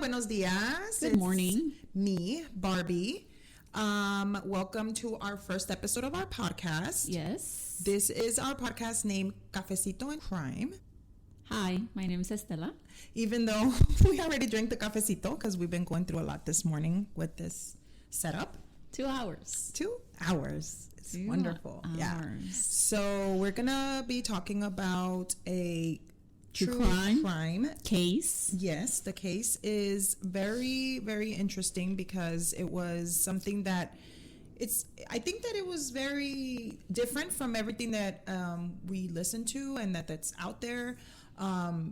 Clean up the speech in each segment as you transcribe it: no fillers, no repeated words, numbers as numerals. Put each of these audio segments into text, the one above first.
buenos dias. Good morning. Me, Barbie. Welcome to our first episode of our podcast. Yes. This is our podcast named Cafecito and Crime. Hi, my name is Estela. Even though we already drank the cafecito because we've been going through a lot this morning with this setup. 2 hours. 2 hours. It's 2 wonderful. hours. Yeah. So we're going to be talking about a true crime case. Yes, the case is very, very interesting because it was something that I think that it was very different from everything that we listen to and that's out there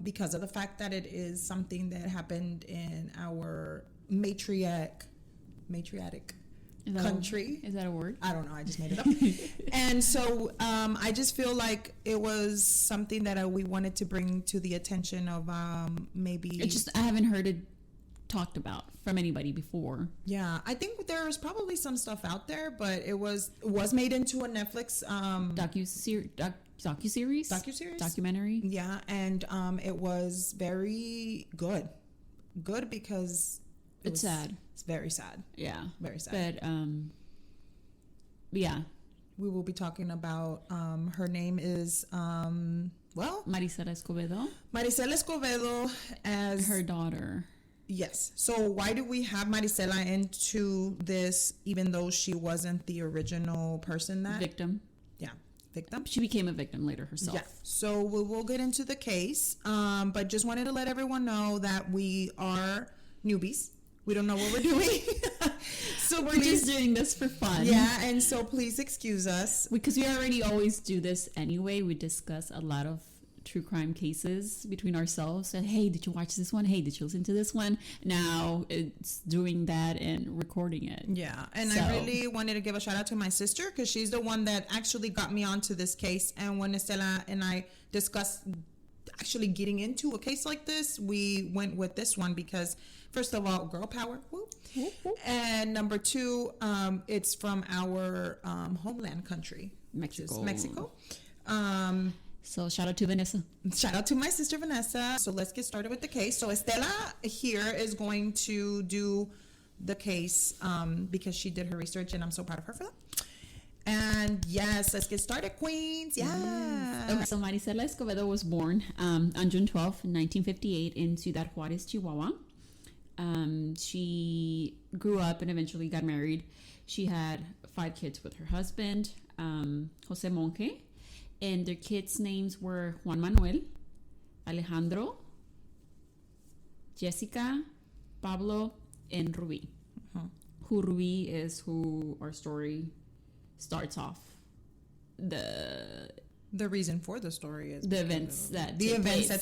because of the fact that it is something that happened in our matriarch country. Is that a word? I don't know. I just made it up. And so I just feel like it was something that we wanted to bring to the attention of maybe. It's just I haven't heard it talked about from anybody before. Yeah, I think there's probably some stuff out there, but it was made into a Netflix documentary. Yeah, and it was very good because it's sad. It's very sad. Yeah, very sad. But yeah, we will be talking about her name is Maricela Escobedo. Maricela Escobedo as her daughter. Yes. So why do we have Marisela into this, even though she wasn't the original person victim? Yeah, victim. She became a victim later herself. Yeah. So we will get into the case, but just wanted to let everyone know that we are newbies. We don't know what we're doing. So we're just doing this for fun. Yeah, and so please excuse us. Because we already always do this anyway. We discuss a lot of true crime cases between ourselves. And, hey, did you watch this one? Hey, did you listen to this one? Now it's doing that and recording it. Yeah, and I really wanted to give a shout out to my sister because she's the one that actually got me onto this case. And when Estela and I discussed actually getting into a case like this, we went with this one because first of all, girl power, whoop. And number two, it's from our homeland country, Mexico. So shout out to Vanessa. Shout out to my sister Vanessa. So let's get started with the case. So Estela here is going to do the case because she did her research, and I'm so proud of her for that. And yes, let's get started, queens. Yeah. Okay, so Maricela Escobedo was born on June 12th, 1958 in Ciudad Juarez, Chihuahua. She grew up and eventually got married. She had 5 kids with her husband, Jose Monge, and their kids' names were Juan Manuel, Alejandro, Jessica, Pablo, and Ruby. Who Ruby is who our story starts off. The reason for the story is the events that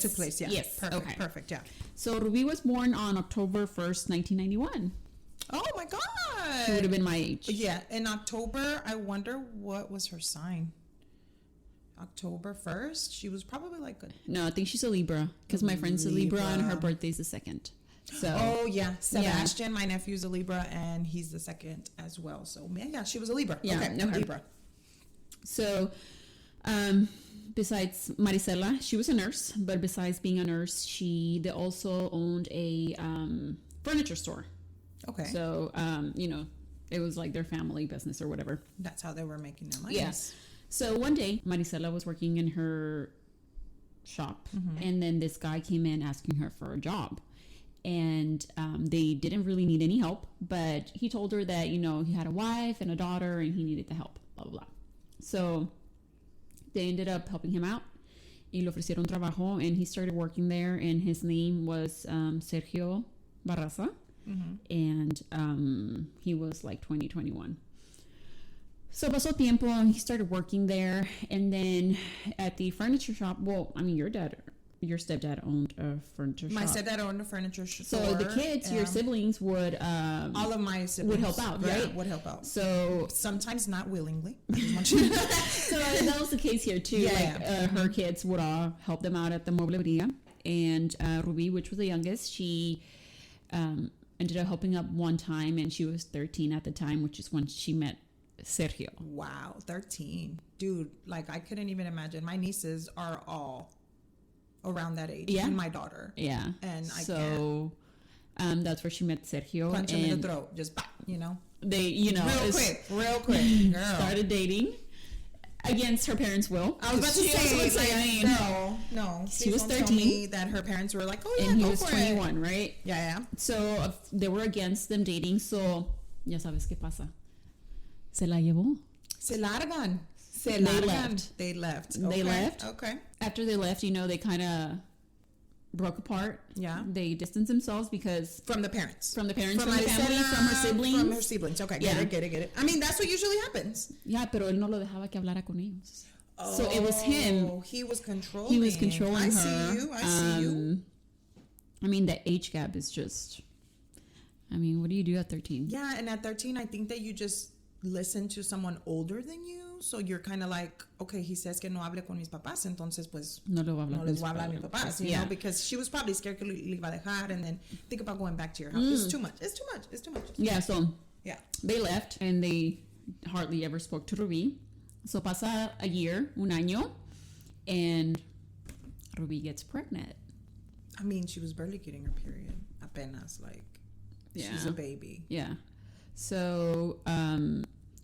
took place. Yeah. Yes. Perfect. Yeah. So Ruby was born on October 1st, 1991. Oh my God. She would have been my age. Yeah. In October, I wonder what was her sign. October 1st. She was probably like No, I think she's a Libra because my friend's a Libra and her birthday's the 2nd. So. Oh yeah, Sebastian, my nephew's a Libra and he's the 2nd as well. So yeah, she was a Libra. Yeah, okay. Libra. So, besides Marisela, she was a nurse. But besides being a nurse, they also owned a furniture store. Okay. So it was like their family business or whatever. That's how they were making their money. Yes. So one day, Marisela was working in her shop, and then this guy came in asking her for a job. And they didn't really need any help, but he told her that, he had a wife and a daughter and he needed the help, blah, blah, blah. So they ended up helping him out. Y le ofrecieron trabajo, and he started working there, and his name was Sergio Barraza. And he was like 21. So pasó tiempo, and he started working there. And then at the furniture shop, your stepdad owned a furniture shop. My stepdad owned a furniture store. So the kids, your siblings would... all of my siblings. Would help out, right? Yeah, would help out. So... Sometimes not willingly. So that was the case here, too. Yeah. Her kids would all help them out at the muebleria. And Ruby, which was the youngest, she ended up helping up one time, and she was 13 at the time, which is when she met Sergio. Wow, 13. Dude, like I couldn't even imagine. My nieces are all around that age. Yeah. And my daughter. Yeah. And I can't. That's where she met Sergio. Punch him in the throat. Just, They, Real quick. Girl. started dating against her parents' will. I was about to say, girl, no. She was 13. Tell me that her parents were like, oh, yeah, and he go was for 21, right? Yeah. So they were against them dating. So, ya sabes qué pasa. Se la llevó. Se largan. They left. They left. They left. Okay. After they left, they kind of broke apart. Yeah. They distanced themselves because from the parents, from the family, from her siblings. Okay, get it. I mean, that's what usually happens. Yeah, pero él no lo dejaba que hablara con ellos. So it was him. He was controlling. I her. See you. I mean, the age gap is just. I mean, what do you do at 13? Yeah, and at 13, I think that you just listen to someone older than you. So you're kind of like, okay, he says que no hable con mis papás, entonces pues no les voy a hablar a mis papás, you know, because she was probably scared que le iba a dejar, and then think about going back to your house. It's too much. Yeah, so yeah, they left and they hardly ever spoke to Ruby. So pasa a year, un año, and Ruby gets pregnant. I mean, she was barely getting her period. Apenas, she's a baby. Yeah. So,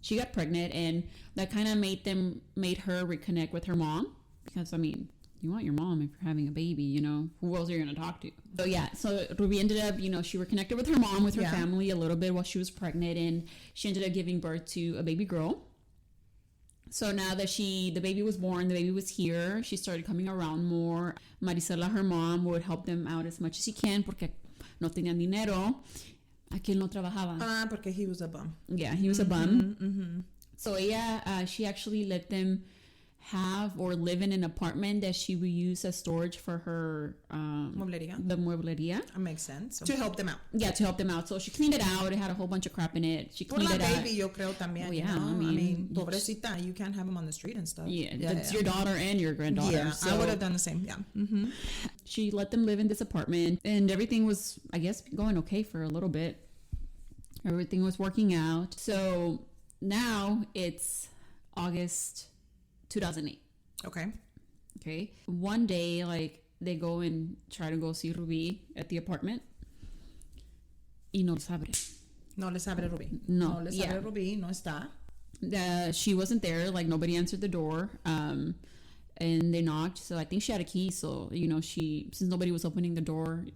she got pregnant, and that kind of made her reconnect with her mom, because I mean, you want your mom if you're having a baby, who else are you going to talk to? So yeah, so Ruby ended up, she reconnected with her mom, with her family a little bit while she was pregnant, and she ended up giving birth to a baby girl. So now that the baby was born, the baby was here, she started coming around more. Marisela, her mom, would help them out as much as she can porque no tenían dinero. Aquí él no trabajaba. Porque he was a bum. Yeah, he was a bum. Mm-hmm. So she actually let them have or live in an apartment that she would use as storage for her mueblería. The mueblería. That makes sense. To help them out. Yeah, to help them out. So she cleaned it out. It had a whole bunch of crap in it. She cleaned it out. Baby, yo creo también. Oh, yeah, I mean, pobrecita, you can't have him on the street and stuff. Yeah, that's your daughter and your granddaughter. Yeah, so I would have done the same. Yeah. Mm-hmm. She let them live in this apartment, and everything was, I guess, going okay for a little bit. Everything was working out. So now it's August 2008. Okay. One day, they go and try to go see Ruby at the apartment. Y no les abre. No les abre Ruby. No. No les abre Ruby. No está. She wasn't there. Nobody answered the door. And they knocked. So I think she had a key. So, since nobody was opening the door,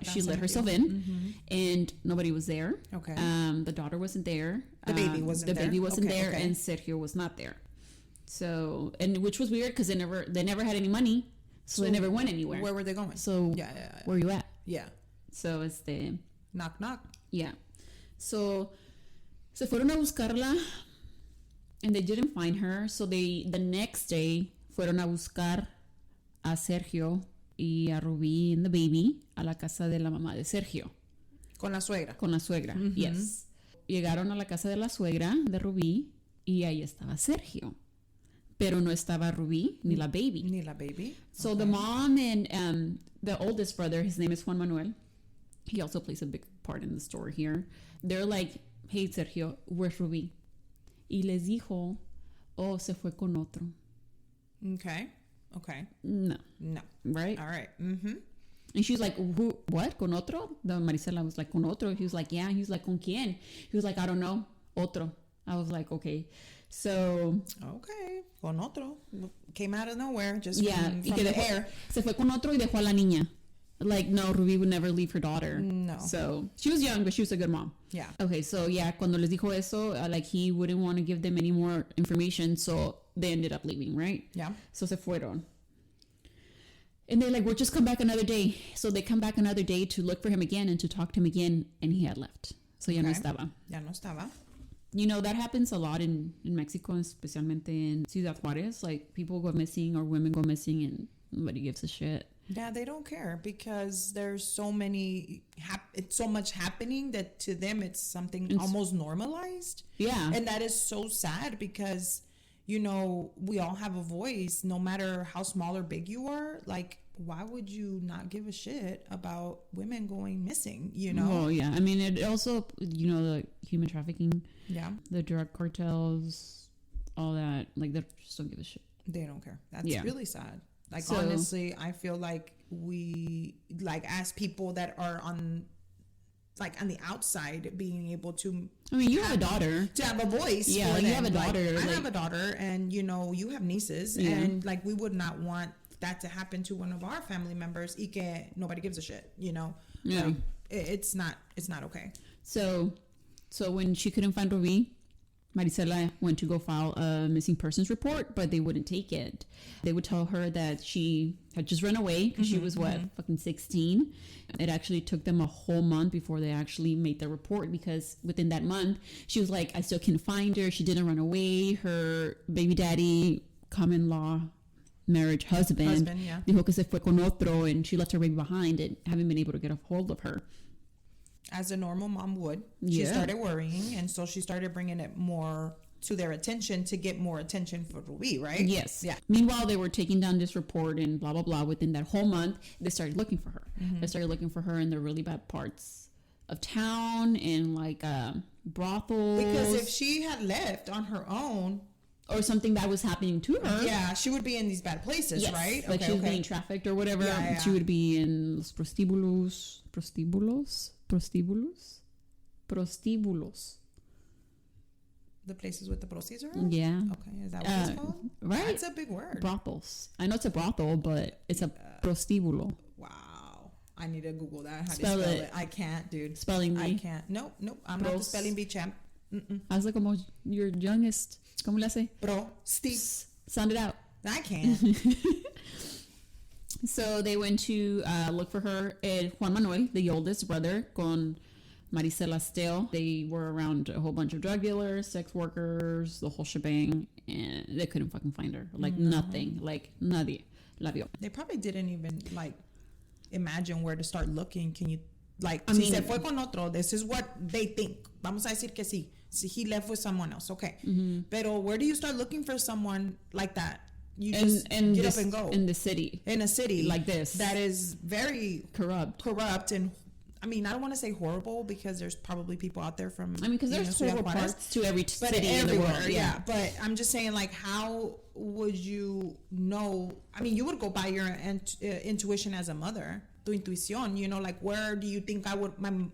she let herself in, and nobody was there. Okay. The daughter wasn't there. The baby wasn't there. The baby wasn't there, and Sergio was not there. So, and which was weird because they never had any money, so they never went anywhere. Where were they going? So where are you at? Yeah. So it's the knock knock. Yeah. So se fueron a buscarla, and they didn't find her. So the next day fueron a buscar a Sergio y a Ruby and the baby a la casa de la mamá de Sergio. Con la suegra. Mm-hmm. Yes. Llegaron a la casa de la suegra de Ruby y ahí estaba Sergio. Pero no estaba Ruby ni la baby. So the mom and the oldest brother, his name is Juan Manuel. He also plays a big part in the story here. They're like, hey, Sergio, where's Ruby? Y les dijo, se fue con otro. Okay. No. Right? All right. Mm-hmm. And she was like, who, what? ¿Con otro? The Marisela was like, ¿con otro? He was like, yeah. He was like, ¿con quién? He was like, I don't know. Otro. I was like, okay. So. Okay. Con otro. Came out of nowhere. Just from the hair. Se fue con otro y dejó a la niña. No, Ruby would never leave her daughter. No. So she was young, but she was a good mom. Yeah. Okay, so yeah, cuando les dijo eso, he wouldn't want to give them any more information, so they ended up leaving, right? Yeah. So se fueron. And they're like, we'll just come back another day. So they come back another day to look for him again and to talk to him again, and he had left. So ya no estaba. That happens a lot in Mexico, especialmente in Ciudad Juárez. People go missing or women go missing and nobody gives a shit. Yeah, they don't care because there's so it's so much happening that to them it's something almost normalized. Yeah. And that is so sad because, we all have a voice no matter how small or big you are. Why would you not give a shit about women going missing, Oh, yeah. I mean, it also, the human trafficking. Yeah. The drug cartels, all that. They just don't give a shit. They don't care. That's really sad. Honestly, I feel like we, as people that are on like on the outside being able to. I mean, you have a daughter. To have a voice. Yeah, for you them. have a daughter. Like, I have a daughter, and you know, you have nieces, and like we would not want that to happen to one of our family members. Y que nobody gives a shit. You know. Yeah. It's not okay. So when she couldn't find Ruby, Marisela went to go file a missing persons report, but they wouldn't take it. They would tell her that she had just run away because she was fucking 16. It actually took them a whole month before they actually made the report, because within that month she was like, I still can't find her. She didn't run away. Her baby daddy, common law marriage husband dijo que se fue con otro, and she left her baby behind and haven't been able to get a hold of her. As a normal mom would. She started worrying, and so she started bringing it more to their attention to get more attention for Ruby, right? Yes. Yeah. Meanwhile, they were taking down this report and blah, blah, blah. Within that whole month, they started looking for her. They started looking for her in the really bad parts of town, and like brothels. Because if she had left on her own, or something that was happening to her. Yeah, she would be in these bad places, right? Like she was being trafficked or whatever. Yeah. She would be in los prostíbulos. The places with the proceeds are? Yeah. Okay, is that what it's called? Right. That's a big word. Brothels. I know it's a brothel, but it's a prostíbulo. Wow. I need to Google that. How do you spell it? I can't, dude. Spelling bee. I can't. Nope. I'm not the spelling bee champ. Hazlo como your youngest. ¿Cómo le hace? Sound it out. I can't. So they went to look for her. Juan Manuel, the oldest brother, con Maricela Escobedo. They were around a whole bunch of drug dealers, sex workers, the whole shebang, and they couldn't fucking find her. Like nothing. Like nadie la vio. They probably didn't even like imagine where to start looking. Can you like? I mean, se fue con otro. This is what they think. Vamos a decir que sí. So he left with someone else. Okay. Pero where do you start looking for someone like that? You just get up and go. In the city. In a city. Like this. That is very corrupt and, I mean, I don't want to say horrible, because there's probably people out there from... I mean, because there's horrible parts to every city in the world. Yeah. But I'm just saying, like, how would you know... I mean, you would go by your intuition as a mother. Tu intuición, you know, like, where do you think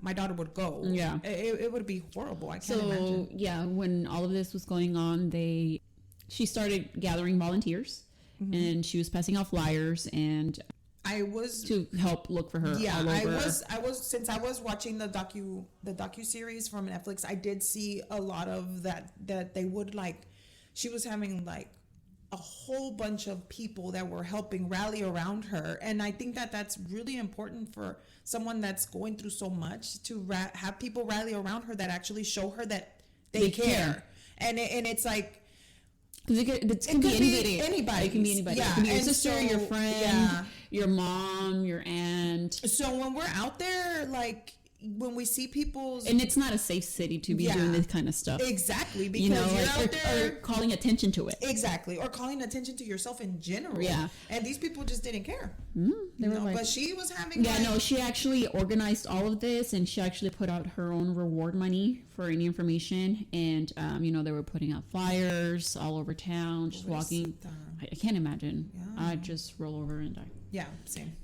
my daughter would go? Yeah. It would be horrible. I can't imagine. So, yeah, when all of this was going on, she started gathering volunteers, and she was passing out flyers, and to help look for her. Yeah, all over. I was since I was watching the docu series from Netflix, I did see a lot of that they would like. She was having like a whole bunch of people that were helping rally around her, and I think that that's really important for someone that's going through so much, to have people rally around her that actually show her that they care. And it's like, because it can be anybody. It can be anybody. Yeah. It can be your sister, your friend, your mom, your aunt. So when we're out there, like, when we see people's... And it's not a safe city to be doing this kind of stuff. Exactly. Because you're out there... Or calling attention to it. Exactly. Or calling attention to yourself in general. Yeah. And these people just didn't care. They were like... But she was having... Yeah, no, she actually organized all of this, and she actually put out her own reward money for any information. And, they were putting out flyers all over town, just walking. I can't imagine. Yeah. I'd just roll over and die. Yeah, same.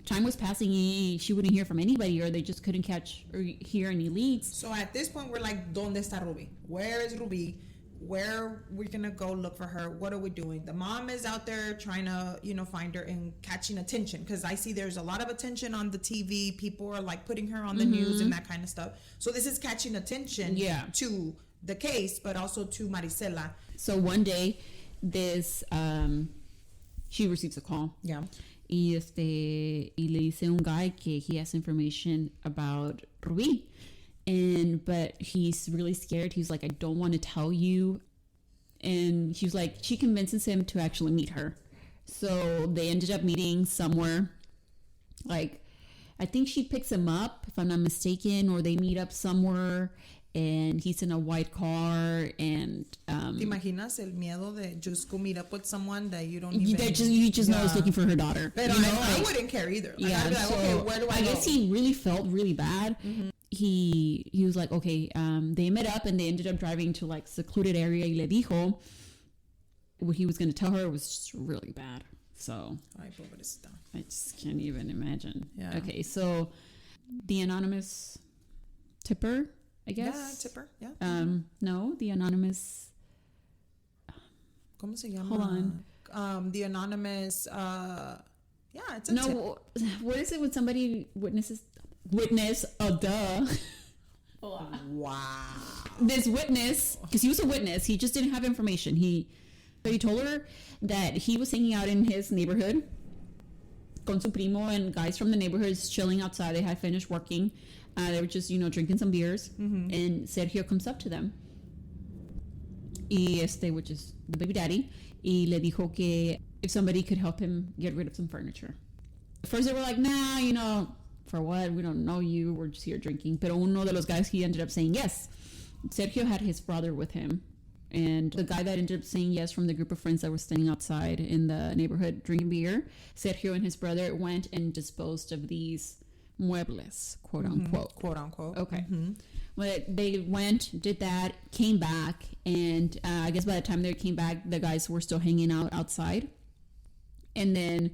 Time was passing, she wouldn't hear from anybody, or they just couldn't catch or hear any leads. So at this point, we're like, ¿Dónde está Ruby? Where is Ruby? Where we're gonna go look for her? What are we doing? The mom is out there trying to, find her and catching attention, because I see there's a lot of attention on the TV. People are like putting her on the news and that kind of stuff. So this is catching attention to the case, but also to Marisela. So one day, she receives a call. Yeah. Y le dice un guy que he has information about Ruby, but he's really scared. He's like, I don't want to tell you. And she's like, she convinces him to actually meet her. So they ended up meeting somewhere. Like, I think she picks him up, if I'm not mistaken, or they meet up somewhere. And he's in a white car, and ¿Te imaginas el miedo de just go meet up with someone that you don't even... You just know is looking for her daughter. But I wouldn't care either. Like, I'd be like, okay, where do I go? guess he really felt really bad. He was like, okay, they met up, and they ended up driving to like secluded area. Y le dijo what he was going to tell her was just really bad. So Ay, pobrecita. I just can't even imagine. Yeah. Okay, so the anonymous tipper, I guess. Yeah, tipper. Yeah. No, the anonymous. ¿Cómo se llama? Hold on. The anonymous. Yeah, it's a tip. No, what is it when somebody witness? Oh, duh. Wow. This witness, because he was a witness, he just didn't have information. He told her that he was hanging out in his neighborhood con su primo and guys from the neighborhood chilling outside. They had finished working. They were just, drinking some beers. Mm-hmm. And Sergio comes up to them. Which is the baby daddy. Y le dijo que if somebody could help him get rid of some furniture. First they were like, nah, for what? We don't know you. We're just here drinking. Pero uno de los guys, he ended up saying yes. Sergio had his brother with him. And the guy that ended up saying yes from the group of friends that were standing outside in the neighborhood drinking beer, Sergio and his brother went and disposed of these muebles, quote unquote. Mm-hmm. Quote unquote. Okay. Mm-hmm. Well, they went, did that, came back, and I guess by the time they came back, the guys were still hanging out outside. And then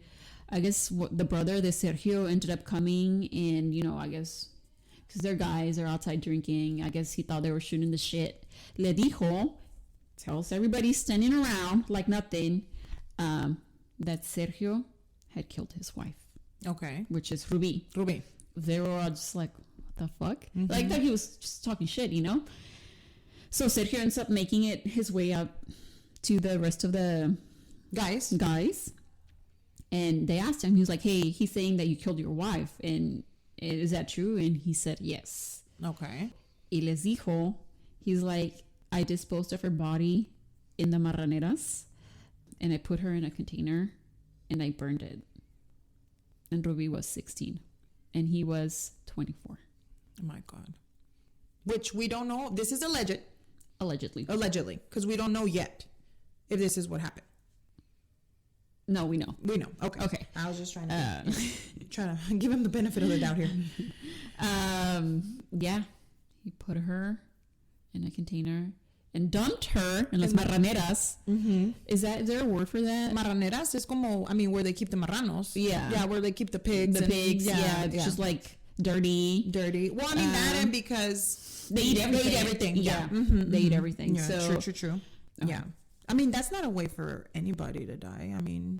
I guess the brother, the Sergio, ended up coming, and I guess because they're guys, they're outside drinking. I guess he thought they were shooting the shit. Le dijo, tells everybody standing around like nothing, that Sergio had killed his wife. Okay. Which is Ruby. They were all just like, what the fuck? Mm-hmm. Like that he was just talking shit, So Sergio ends up making it his way out to the rest of the guys. And they asked him, he was like, hey, he's saying that you killed your wife. And is that true? And he said, yes. Okay. Y les dijo, he's like, I disposed of her body in the marraneras, and I put her in a container, and I burned it. And Ruby was 16, and he was 24. Oh my God. Which we don't know. This is alleged. Allegedly. Because we don't know yet if this is what happened. No, we know. Okay. I was just trying to give him the benefit of the doubt here. Yeah. He put her in a container and dumped her in las marraneras. Mm-hmm. Is there a word for that? Marraneras is como, where they keep the marranos. Yeah. Yeah, where they keep the pigs. It's just like dirty. Well, that and because they eat everything. Yeah. Mm-hmm. They eat everything. Yeah, so, true. Yeah. That's not a way for anybody to die.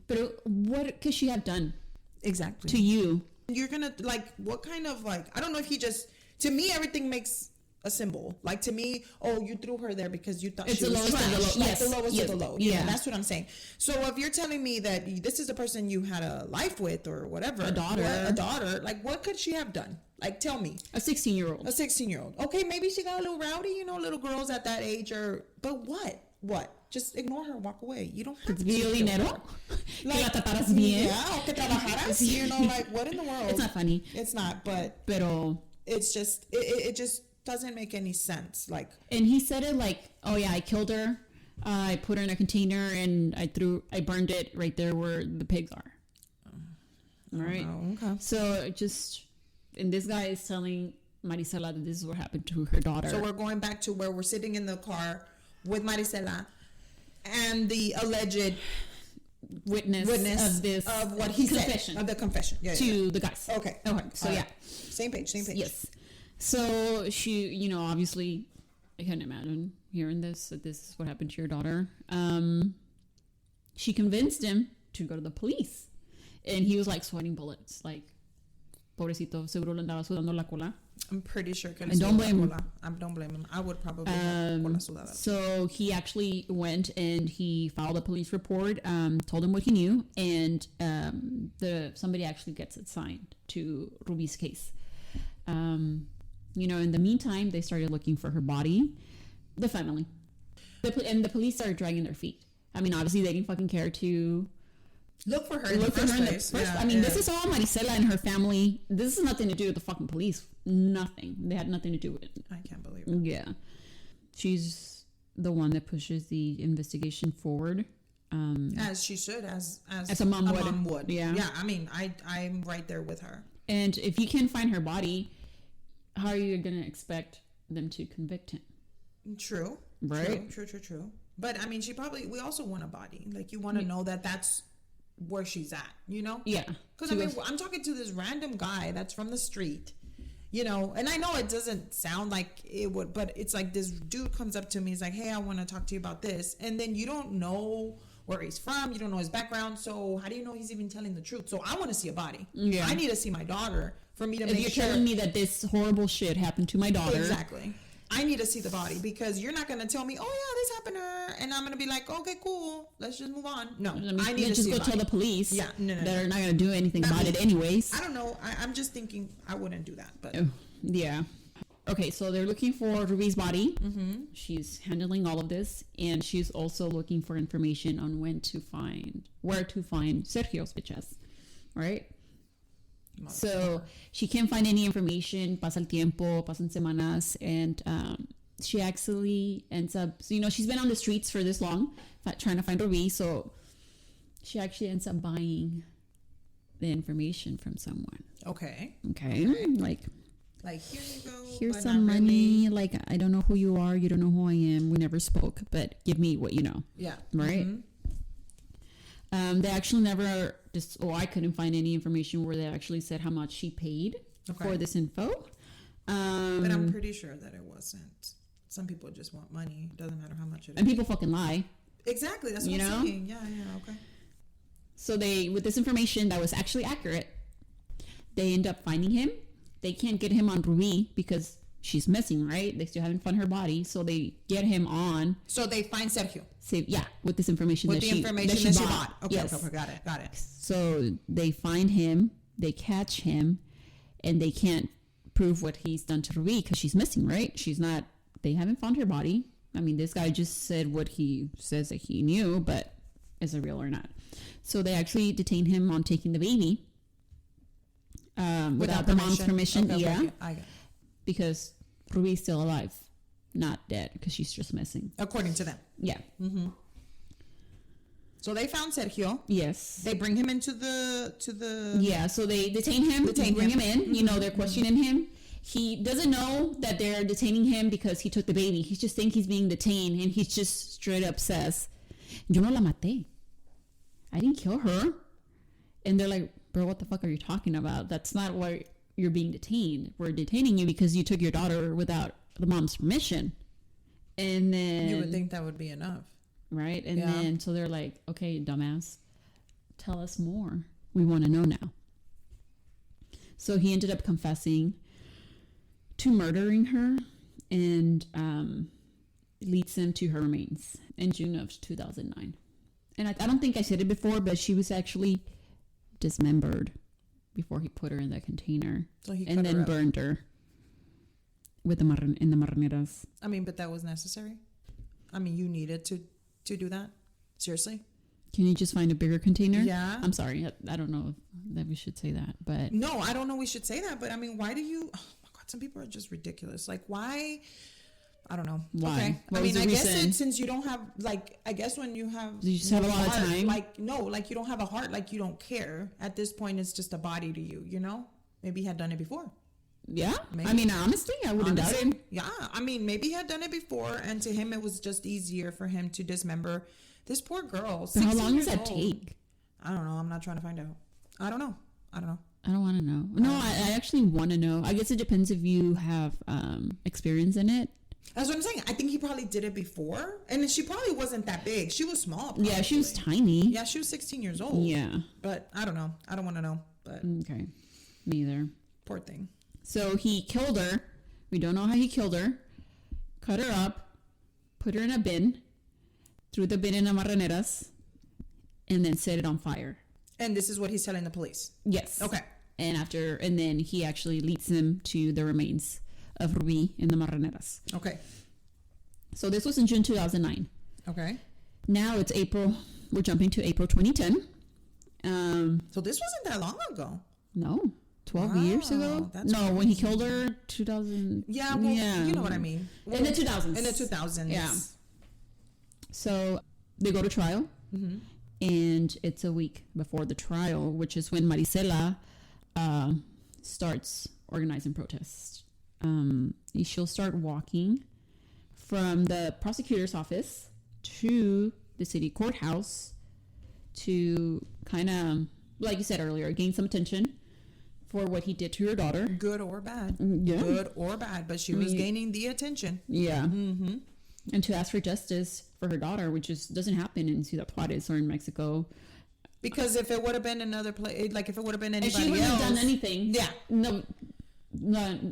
But what could she have done? Exactly. To you? You're gonna, what kind of, I don't know if he just, to me, everything makes a symbol. To me, you threw her there because you thought it's she was lowest trash. of the low. Yes. The lowest of the low. Yeah. That's what I'm saying. So if you're telling me that this is the person you had a life with or whatever. A daughter. What could she have done? Tell me. A 16-year-old. A 16-year-old. Okay, maybe she got a little rowdy, little girls at that age but what? What? Just ignore her, walk away. You don't have to. ¿Dio dinero? Que la trataras bien. Yeah, o que trabajaras. What in the world? It's not funny. It's not, but. Pero. It's just, it just doesn't make any sense. And he said it I killed her. I put her in a container and I burned it right there where the pigs are. All right. Oh, okay. So and this guy is telling Marisela that this is what happened to her daughter. So we're going back to where we're sitting in the car with Marisela and the alleged witness of what he confession. Said of the confession to the guys. Okay. So yeah, same page. Yes. So she, obviously, I can't imagine hearing this. That this is what happened to your daughter. She convinced him to go to the police, and he was sweating bullets. Pobrecito, seguro le andaba sudando la cola. I'm pretty sure. And don't blame him. I don't blame him. I would probably have cola sudada. So he actually went and he filed a police report, told him what he knew, and somebody actually gets it signed to Ruby's case. In the meantime, they started looking for her body. The family. And the police started dragging their feet. Obviously, they didn't fucking care to look for her in the first place. This is all Marisela and her family. This has nothing to do with the fucking police. Nothing. They had nothing to do with it. I can't believe it. Yeah. She's the one that pushes the investigation forward. As she should, as a mom would. Yeah. I'm right there with her. And if you can't find her body, how are you going to expect them to convict him? True. Right? True. But we also want a body. You want to know that that's where she's at, Yeah. Because I'm talking to this random guy that's from the street, you know, and I know it doesn't sound like it would, but it's like this dude comes up to me, he's like, hey, I want to talk to you about this, and then you don't know where he's from, you don't know his background, so how do you know he's even telling the truth? So I want to see a body. Yeah. I need to see my daughter for me to make sure. If you're telling me that this horrible shit happened to my daughter. Exactly. I need to see the body, because you're not going to tell me, oh yeah, this happened to her, and I'm going to be like, okay, cool, let's just move on. No, I need to just see go the body. tell the police. Yeah, no. They're not going to do anything about it anyways. I don't know. I'm just thinking I wouldn't do that, but yeah. Okay, so they're looking for Ruby's body. Mm-hmm. She's handling all of this, and she's also looking for information on where to find Sergio's bitches, right? So she can't find any information. Pasa el tiempo, pasan semanas, and she actually ends up. So, you know, she's been on the streets for this long, trying to find Ruby. So she actually ends up buying the information from someone. Okay. Like here you go. Here's some money. Really. Like, I don't know who you are. You don't know who I am. We never spoke, but give me what you know. Yeah. Right. Mm-hmm. They actually never I couldn't find any information where they actually said how much she paid for this info. But I'm pretty sure that it wasn't. Some people just want money. Doesn't matter how much it is. And people fucking lie. Exactly. That's what I'm saying. Yeah. Okay. So with this information that was actually accurate, they end up finding him. They can't get him on Ruby because she's missing, right? They still haven't found her body, so they get him on. So they find Sergio. With this information that she bought. Okay, yes. Okay, got it. So they find him, they catch him, and they can't prove what he's done to Ruby because she's missing, right? They haven't found her body. I mean, this guy just said what he says that he knew, but is it real or not? So they actually detain him on taking the baby without the mom's permission. Okay, yeah. I get it. Because Ruby's still alive, not dead, because she's just missing. According to them. Yeah. Mm-hmm. So they found Sergio. Yes. They bring him into the. Yeah. So they detain him. Bring him in. Mm-hmm. You know, they're questioning him. He doesn't know that they're detaining him because he took the baby. He just thinks he's being detained, and he just straight up says, "Yo no la maté. I didn't kill her." And they're like, "Bro, what the fuck are you talking about? That's not why you're being detained. We're detaining you because you took your daughter without the mom's permission." And then you would think that would be enough, right? And then so they're like, "Okay, dumbass, tell us more. We want to know now." So he ended up confessing to murdering her, and leads them to her remains in June of 2009. And I don't think I said it before, but she was actually dismembered before he put her in the container, so and then burned her with in the marraneras. I mean, but that was necessary. I mean, you needed to do that. Seriously? Can you just find a bigger container? Yeah. I'm sorry. I don't know that we should say that, but no, I don't know we should say that. But I mean, why do you? Oh my God, some people are just ridiculous. Like, why? I don't know. Why? Okay. What I mean, I reason? guess it's since you don't have, like, I guess when you have, you just have a lot of time. Like, no, like you don't have a heart, like you don't care. At this point, it's just a body to you. You know, maybe he had done it before. Yeah. Maybe. I mean, honestly, I wouldn't doubt it. Yeah. I mean, maybe he had done it before, and to him, it was just easier for him to dismember this poor girl. But how long does that take? I don't know. I'm not trying to find out. I don't know. I don't want to know. No, I actually want to know. I guess it depends if you have experience in it. That's what I'm saying. I think he probably did it before. And she probably wasn't that big. She was small. Probably. Yeah, she was tiny. Yeah, she was 16 years old. Yeah. But I don't know. I don't want to know. But okay. Neither. Poor thing. So he killed her. We don't know how he killed her. Cut her up. Put her in a bin. Threw the bin in the marraneras. And then set it on fire. And this is what he's telling the police? Yes. Okay. And then he actually leads them to the remains of Ruby in the marraneras. Okay. So this was in June 2009. Okay. Now it's April. We're jumping to April 2010. So this wasn't that long ago. No. 12 years ago? No, crazy. When he killed her, 2000. Yeah, well, you know what I mean. In the 2000s. In the 2000s. Yeah. So they go to trial. Mm-hmm. And it's a week before the trial, which is when Marisela starts organizing protests. She'll start walking from the prosecutor's office to the city courthouse to kind of, like you said earlier, gain some attention, for what he did to your daughter. Good or bad. Yeah. Good or bad. But she was gaining the attention. Yeah. Mm-hmm. And to ask for justice for her daughter, which just doesn't happen in Ciudad Juarez or in Mexico. Because if it would have been another place, like if it would have been anybody else. If she wouldn't have done anything. Yeah. No,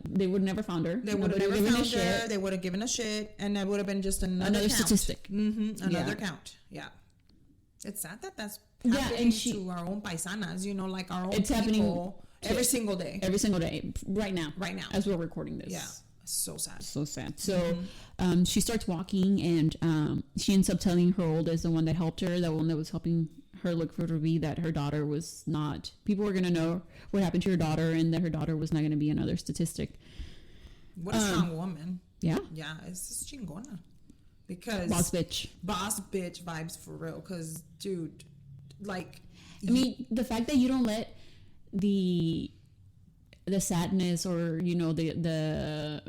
they would have never found her. They would have never found her. They would have given a shit. And that would have been just another count. Statistic. Mm-hmm. Another count. Yeah. It's sad that that's happening to our own paisanas, like our own people. Happening every single day. Every single day. Right now. As we're recording this. Yeah. So sad. So sad. So she starts walking, and she ends up telling her oldest, the one that helped her, the one that was helping her look for Ruby, that her daughter was not, people were going to know what happened to her daughter, and that her daughter was not going to be another statistic. What a strong woman. Yeah. Yeah, it's just chingona. Because boss bitch vibes for real. Because, dude, like, I mean, the fact that you don't let the sadness or the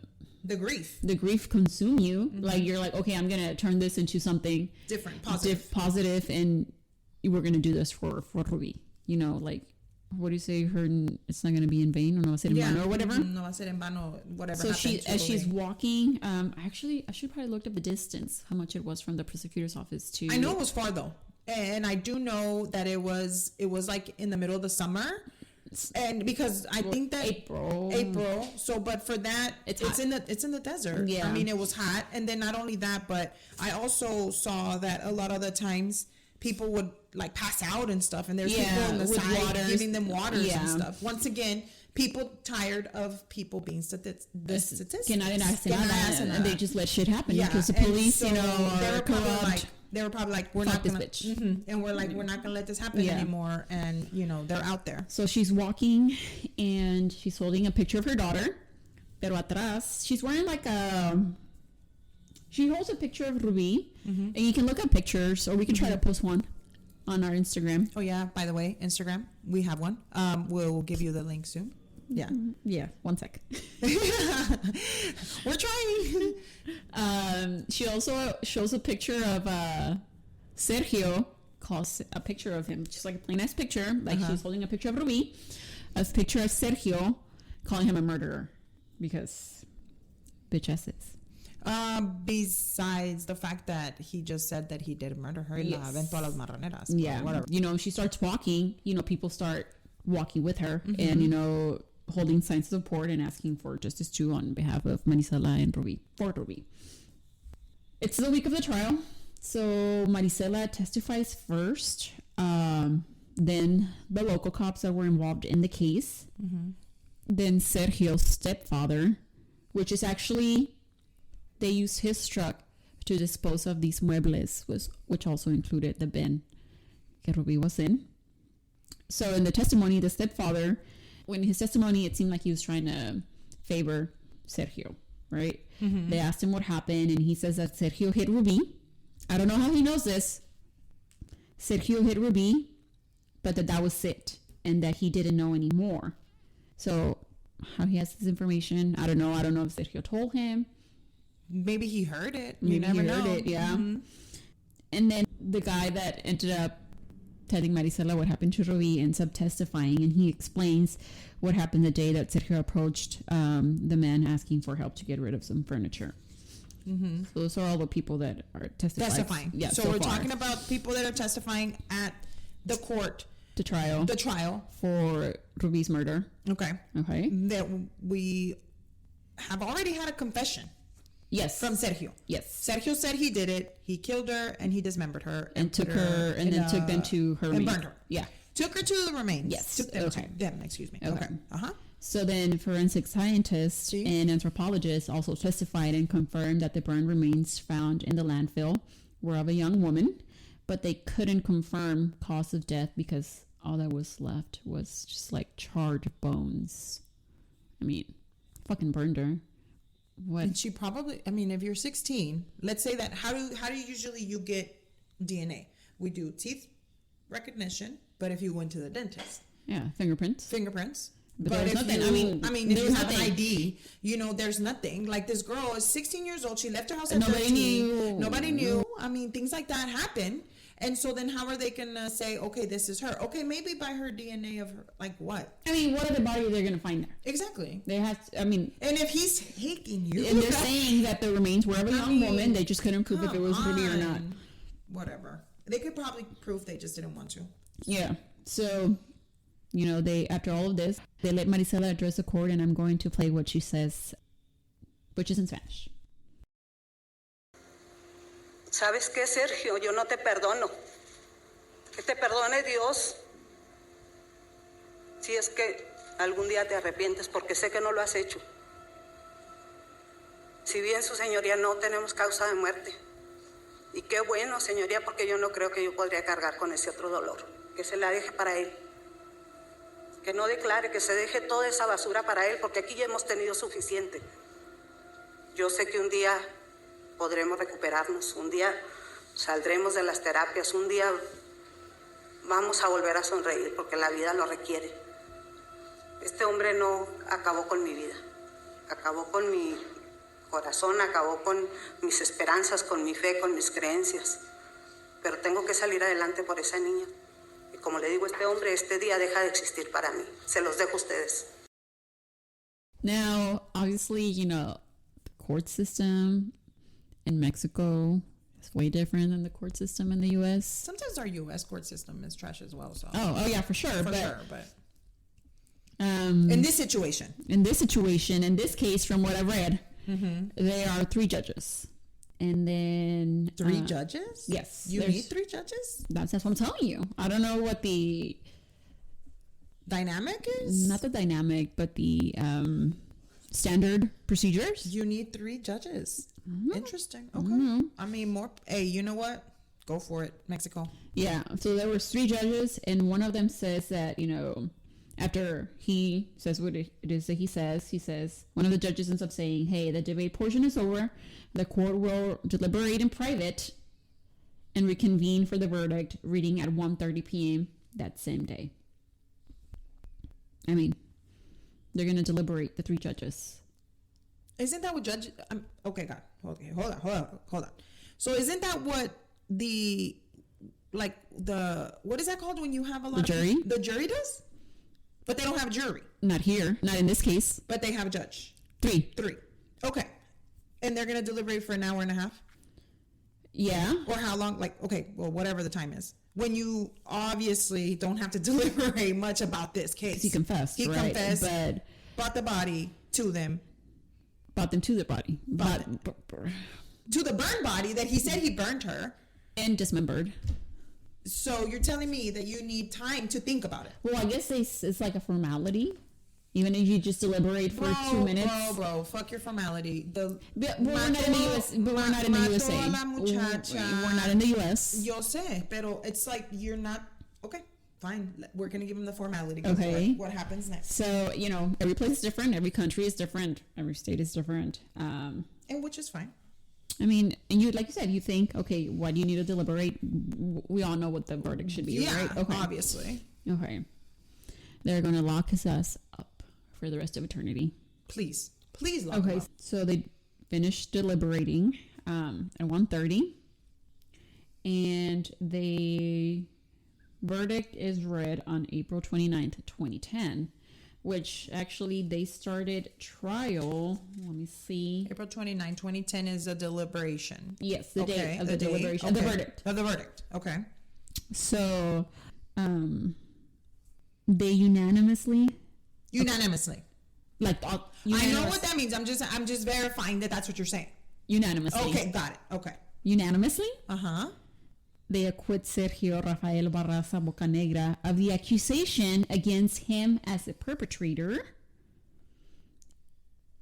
grief consume you, like you're like, okay, I'm gonna turn this into something different, positive, and we're gonna do this for Ruby. Like, what do you say? It's not gonna be in vain, or no va a ser en vano, or whatever. No va a ser en vano, whatever. So she's walking. Actually, I should probably look up the distance, how much it was from the prosecutor's office to. I know it was far though, and I do know that it was like in the middle of the summer. And because I think that April. So, but for that, it's in the desert. Yeah. I mean, it was hot, and then not only that, but I also saw that a lot of the times people would like pass out and stuff, and there's people on the side waters, giving them waters and stuff. Once again, people tired of people being statistics. And they just let shit happen because the police, are corrupt. They were probably like, we're not gonna, and we're like, we're not gonna let this happen anymore. And they're out there. So she's walking, and she's holding a picture of her daughter. Pero atrás, she's wearing like she holds a picture of Ruby, and you can look up pictures, or we can try to post one on our Instagram. Oh yeah, by the way, Instagram, we have one. We'll give you the link soon. Yeah. Yeah. 1 sec. We're trying. She also shows a picture of Sergio, calls a picture of him, just like a plain ass picture, like she's holding a picture of Ruby, a picture of Sergio, calling him a murderer because bitch asses. Besides the fact that he just said that he did murder her, la aventó a las marraneras. Yeah. Whatever. She starts walking. People start walking with her, and holding signs of support and asking for justice too on behalf of Marisela and Ruby. For Ruby. It's the week of the trial, so Marisela testifies first. Then the local cops that were involved in the case. Then Sergio's stepfather, which is actually, they used his truck to dispose of these muebles, which also included the bin that Ruby was in. So in the testimony, the stepfather, when his testimony, it seemed like he was trying to favor Sergio, right? They asked him what happened, and he says that Sergio hit Ruby. I don't know how he knows this. Sergio hit Ruby, but that was it, and that he didn't know anymore. So how he has this information, I don't know. I don't know if Sergio told him. Maybe he heard it. You never know. Yeah. And then the guy that ended up telling Marisela what happened to Ruby ends up testifying, and he explains what happened the day that Sergio approached the man asking for help to get rid of some furniture. So those are all the people that are testifying. Yeah, so we're talking about people that are testifying at the court. The trial for Ruby's murder. Okay. That we have already had a confession. Yes. From Sergio. Yes. Sergio said he did it. He killed her and he dismembered her. And took her and then took them to her remains. And burned her. Yeah. Took her to the remains. Yes. Took them to them, excuse me. Okay. So then forensic scientists and anthropologists also testified and confirmed that the burned remains found in the landfill were of a young woman, but they couldn't confirm cause of death because all that was left was just like charred bones. I mean, fucking burned her. What? And she probably, I mean, if you're 16, let's say that, how do you usually you get DNA? We do teeth recognition, but if you went to the dentist. Yeah, fingerprints. But there's if nothing. If you have an ID, there's nothing. Like this girl is 16 years old. She left her house at 13. Nobody knew. I mean, things like that happen. And so then how are they going to say, okay, this is her? Okay, maybe by her DNA of her, like what? I mean, what other body are they going to find there? Exactly. They have to, I mean. And if he's taking you. And they're saying that the remains were of a young woman. They just couldn't prove if it was Ruby or not. Whatever. They could probably prove they just didn't want to. Yeah. So, you know, they, after all of this, they let Marisela address the court, and I'm going to play what she says, which is in Spanish. ¿Sabes qué, Sergio? Yo no te perdono. Que te perdone Dios. Si es que algún día te arrepientes, porque sé que no lo has hecho. Si bien, su señoría, no tenemos causa de muerte. Y qué bueno, señoría, porque yo no creo que yo podría cargar con ese otro dolor. Que se la deje para él. Que no declare, que se deje toda esa basura para él, porque aquí ya hemos tenido suficiente. Yo sé que un día podremos recuperarnos, un día saldremos de las terapias, un día vamos a volver a sonreír, porque la vida lo requiere. Este hombre no acabó con mi vida, acabó con mi corazón, acabó con mis esperanzas, con mi fe, con mis creencias. Pero tengo que salir adelante por esa niña. Y como le digo, este hombre, este día deja de existir para mí. Se los dejo a ustedes. Now, obviously, you know, the court system in Mexico is way different than the court system in the U.S. Sometimes our U.S. court system is trash as well. So Oh yeah, for sure. But in this situation, in this case, from what I read, there are 3 judges, and then 3 judges. Yes, you need 3 judges. That's what I'm telling you. I don't know what the dynamic is. Not the dynamic, but the standard procedures. You need 3 judges. Interesting. Okay. I mean, more. Hey, you know what? Go for it, Mexico. Yeah. So there was 3 judges, and one of them says that, you know, after he says what it is that he says, one of the judges ends up saying, hey, the debate portion is over. The court will deliberate in private and reconvene for the verdict, reading at 1:30 p.m. that same day. I mean, they're going to deliberate, the 3 judges. Isn't that what judge? Okay, God. Okay, hold on. So isn't that what what is that called when you have a lot of jury? The jury does? But they don't have a jury. Not here. Not in this case. But they have a judge. 3. Okay. And they're going to deliberate for an hour and a half? Yeah. Or how long? Like, okay, well, whatever the time is. When you obviously don't have to deliberate much about this case. He confessed, He right? confessed, but brought the body to them. Brought them to the body. To the burned body that he said he burned her. And dismembered. So you're telling me that you need time to think about it. Well, I guess it's like a formality. Even if you just deliberate for 2 minutes. Bro, fuck your formality. But we're not in the US. But we're not in the USA. We're not in the US. Yo sé, pero it's like you're not. Okay, fine. We're gonna give him the formality. Okay. What happens next? So, you know, every place is different. Every country is different. Every state is different. And which is fine. I mean, and you, like you said, you think, okay, why do you need to deliberate? We all know what the verdict should be, right? Okay. Obviously. Okay. They're going to lock his ass up for the rest of eternity. Please lock him up. So they finished deliberating at 1:30, and the verdict is read on April 29th, 2010. Which actually they started trial. Let me see. April 29, 2010 is a deliberation. Yes, the day of the deliberation. Okay. Of the verdict. Of the verdict. Okay. So, they unanimously. Like, I know what that means. I'm just verifying that that's what you're saying. Unanimously. Okay, got it. Okay. Unanimously. They acquit Sergio Rafael Barraza Bocanegra of the accusation against him as the perpetrator.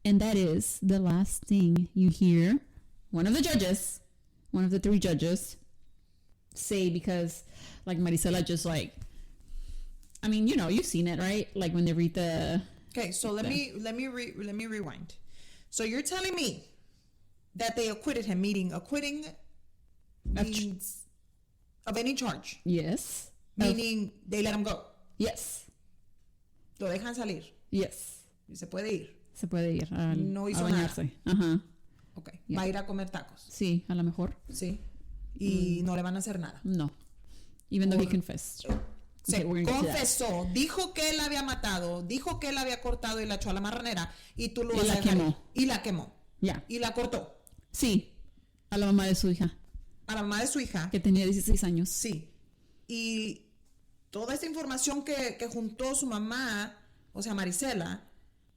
And that is the last thing you hear one of the 3 judges say, because like Marisela just like, I mean, you know, you've seen it, right? Like when they read the. Okay, so let me rewind. So you're telling me that they acquitted him, meaning acquitting means of any charge. Yes. Meaning they let him go. Yes. Lo dejan salir. Yes. Y se puede ir. Se puede ir a, no hizo a bañarse. Ajá. Ok. Yeah. Va a ir a comer tacos. Sí, a lo mejor. Sí. Y no le van a hacer nada. No. Even though he confessed. Se Okay, we're gonna get to that. confesó, dijo que él la había matado, dijo que él la había cortado y la echó a la marranera y tú lo Y vas la a dejar. quemó. Y la quemó. Yeah. Y la cortó. Sí. A la mamá de su hija. A la mamá de su hija. Que tenía 16 años. Sí. Y toda esa información que juntó su mamá, o sea, Marisela.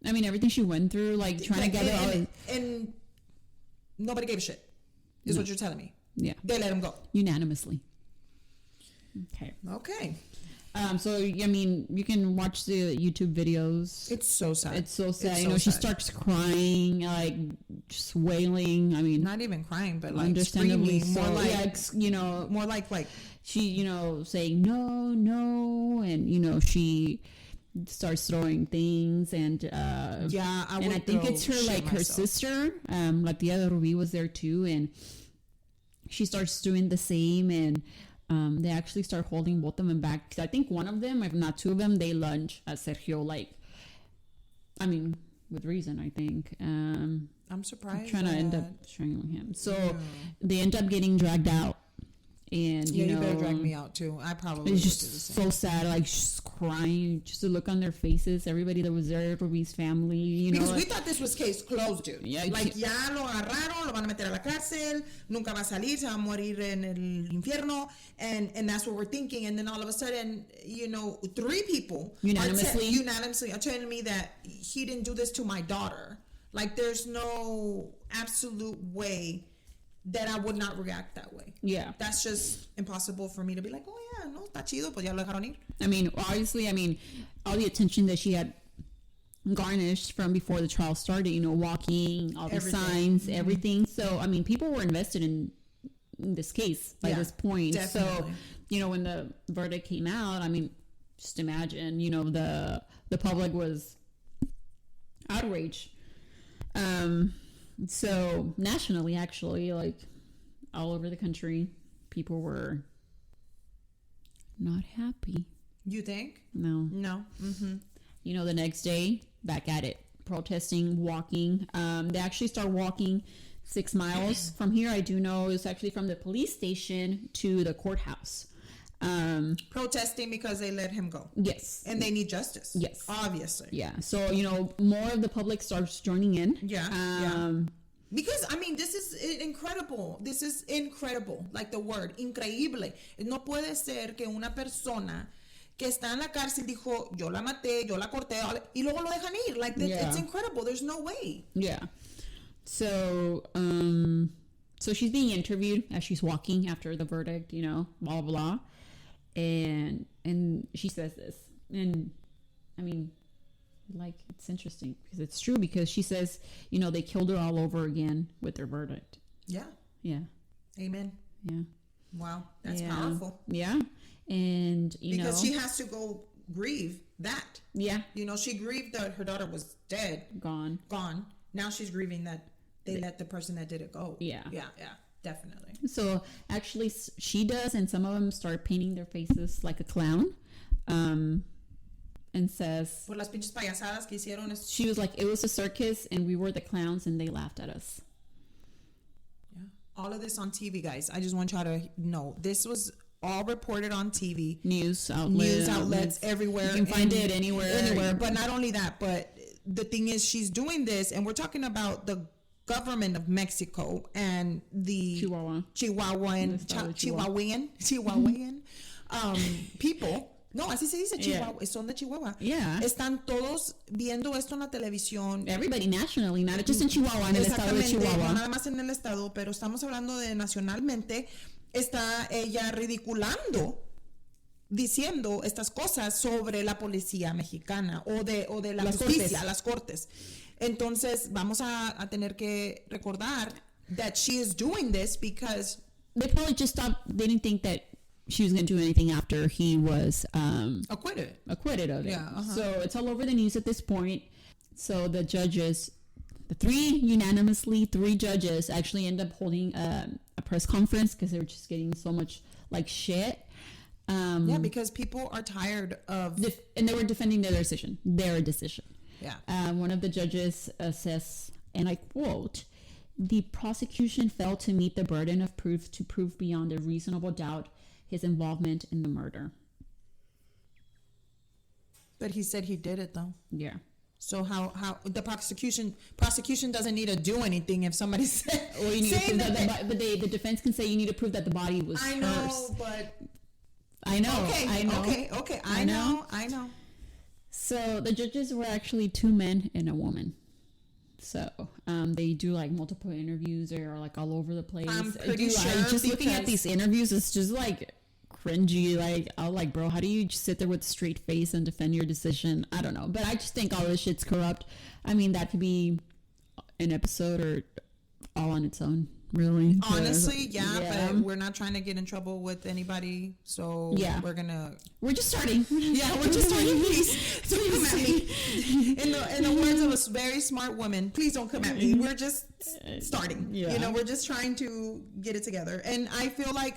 I mean, everything she went through, like trying to gather all. And nobody gave a shit, is what you're telling me. Yeah. They let him go. Unanimously. Okay. Okay. So I mean, you can watch the YouTube videos. It's so sad. It's so sad. It's You so know, she sad. starts crying, like just wailing. I mean, Not even crying, but like understandably screaming. so. More like, Yeah, you know, more like she, you know, saying no, no, and you know, she starts throwing things, and yeah, I and would I think throw it's her, shit like her myself. sister, like the other Ruby was there too, and she starts doing the same, and they actually start holding both of them back. 'Cause I think one of them, if not two of them, they lunge at Sergio, like, I mean, with reason, I think. I'm surprised. Trying to end up strangling him. So they end up getting dragged out. And, Yeah, you you know, better drag me out too. I probably it's would just do the same. so sad, like just crying, just to look on their faces. Everybody that was there, Ruby's family, you know. Because we thought this was case closed, dude. Yeah, Like, ya lo agarraron, lo van a meter a la cárcel, nunca va a salir, se va a morir en el infierno, and that's what we're thinking. And then all of a sudden, you know, 3 people unanimously are telling me that he didn't do this to my daughter. Like, there's no absolute way that I would not react that way. Yeah. That's just impossible for me to be like, oh yeah, no, está chido, pues ya lo dejaron ir. I mean, obviously, I mean, all the attention that she had garnished from before the trial started, you know, walking, all the Everything. signs, everything. So, I mean, people were invested in this case by Yeah, this point. So, definitely. you know, when the verdict came out, I mean, just imagine, you know, the public was outraged. So nationally, actually, like all over the country, people were not happy. You think? No. No. Mm-hmm. You know, the next day, back at it, protesting, walking. They actually start walking 6 miles from here. I do know it's actually from the police station to the courthouse. Protesting because they let him go. Yes. And they need justice. Yes. Obviously. Yeah. So, you know, more of the public starts joining in. Yeah. Because, I mean, this is incredible. This is incredible. Like the word, increíble. No puede ser que una persona que está en la cárcel dijo, yo la maté, yo la corté, y luego lo dejan ir. Like, Yeah. it's incredible. There's no way. Yeah. So, so she's being interviewed as she's walking after the verdict, you know, blah, blah, blah. And she says this. And, I mean, like, it's interesting because it's true, because she says, you know, they killed her all over again with their verdict. Yeah. Yeah. Amen. Yeah. Wow. That's Yeah. powerful. Yeah. And, you Because know. she has to go grieve that. Yeah. You know, she grieved that her daughter was dead, Gone. Now she's grieving that they let the person that did it go. Yeah. Yeah, definitely. So actually she does, and some of them start painting their faces like a clown, and says, Por las pinches payasadas que hicieron. she was like, it was a circus and we were the clowns and they laughed at us. Yeah. All of this on TV, guys. I just want y'all to know this was all reported on TV. News outlets everywhere. You can find it anywhere. But not only that, but the thing is, she's doing this, and we're talking about the government of Mexico and the Chihuahuan people. No, así se dice, Chihuahua. Son de Chihuahua. Yeah. Están todos viendo esto en la televisión. Everybody nationally, not just in Chihuahua, en el estado de Chihuahua. No nada más en el estado, pero estamos hablando de nacionalmente. Está ella ridiculando, diciendo estas cosas sobre la policía mexicana o de la justicia, las cortes. Entonces vamos a tener que recordar that she is doing this because they probably just stopped. They didn't think that she was going to do anything after he was acquitted of it. Yeah, So it's all over the news at this point. So the judges, three judges actually end up holding a press conference because they were just getting so much like shit. Yeah, because people are tired of and they were defending their decision. Yeah. One of the judges says, and I quote, "The prosecution failed to meet the burden of proof to prove beyond a reasonable doubt his involvement in the murder. But he said he did it though. Yeah. So how the prosecution doesn't need to do anything if somebody said. Or you need to prove that but the defense can say you need to prove that the body was hers. I know, but I know. Okay, I know. Okay. I know. So the judges were actually 2 men and a woman. So they do like multiple interviews. They are like all over the place. I'm pretty sure just looking at these interviews, it's just like cringy. Like, I was like, bro, how do you just sit there with a straight face and defend your decision? I don't know, but I just think all this shit's corrupt. I mean, that could be an episode or all on its own, really. Honestly, yeah, but we're not trying to get in trouble with anybody, so yeah, we're just starting. Yeah, we're just starting. Please don't come at me. In the words of a very smart woman, please don't come at me. We're just starting. Yeah. You know, we're just trying to get it together, and I feel like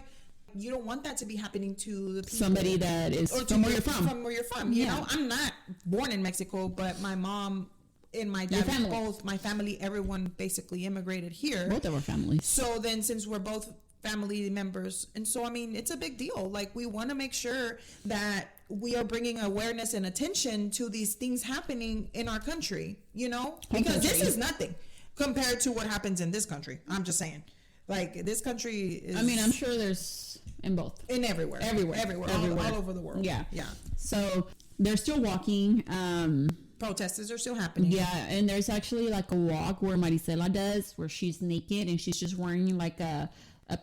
you don't want that to be happening to the people. Somebody that is from where you're from. From where you're from. You know, I'm not born in Mexico, but my mom and my dad, both my family, everyone basically immigrated here. Both of our families. So then, since we're both family members, and so I mean, it's a big deal. Like, we want to make sure that we are bringing awareness and attention to these things happening in our country. You know, because this is nothing compared to what happens in this country. I'm just saying. Like, this country is... I mean, I'm sure there's in both. In everywhere. All over the world. Yeah. Yeah. So, they're still walking. Protests are still happening. Yeah, and there's actually like a walk where Marisela does, where she's naked and she's just wearing like a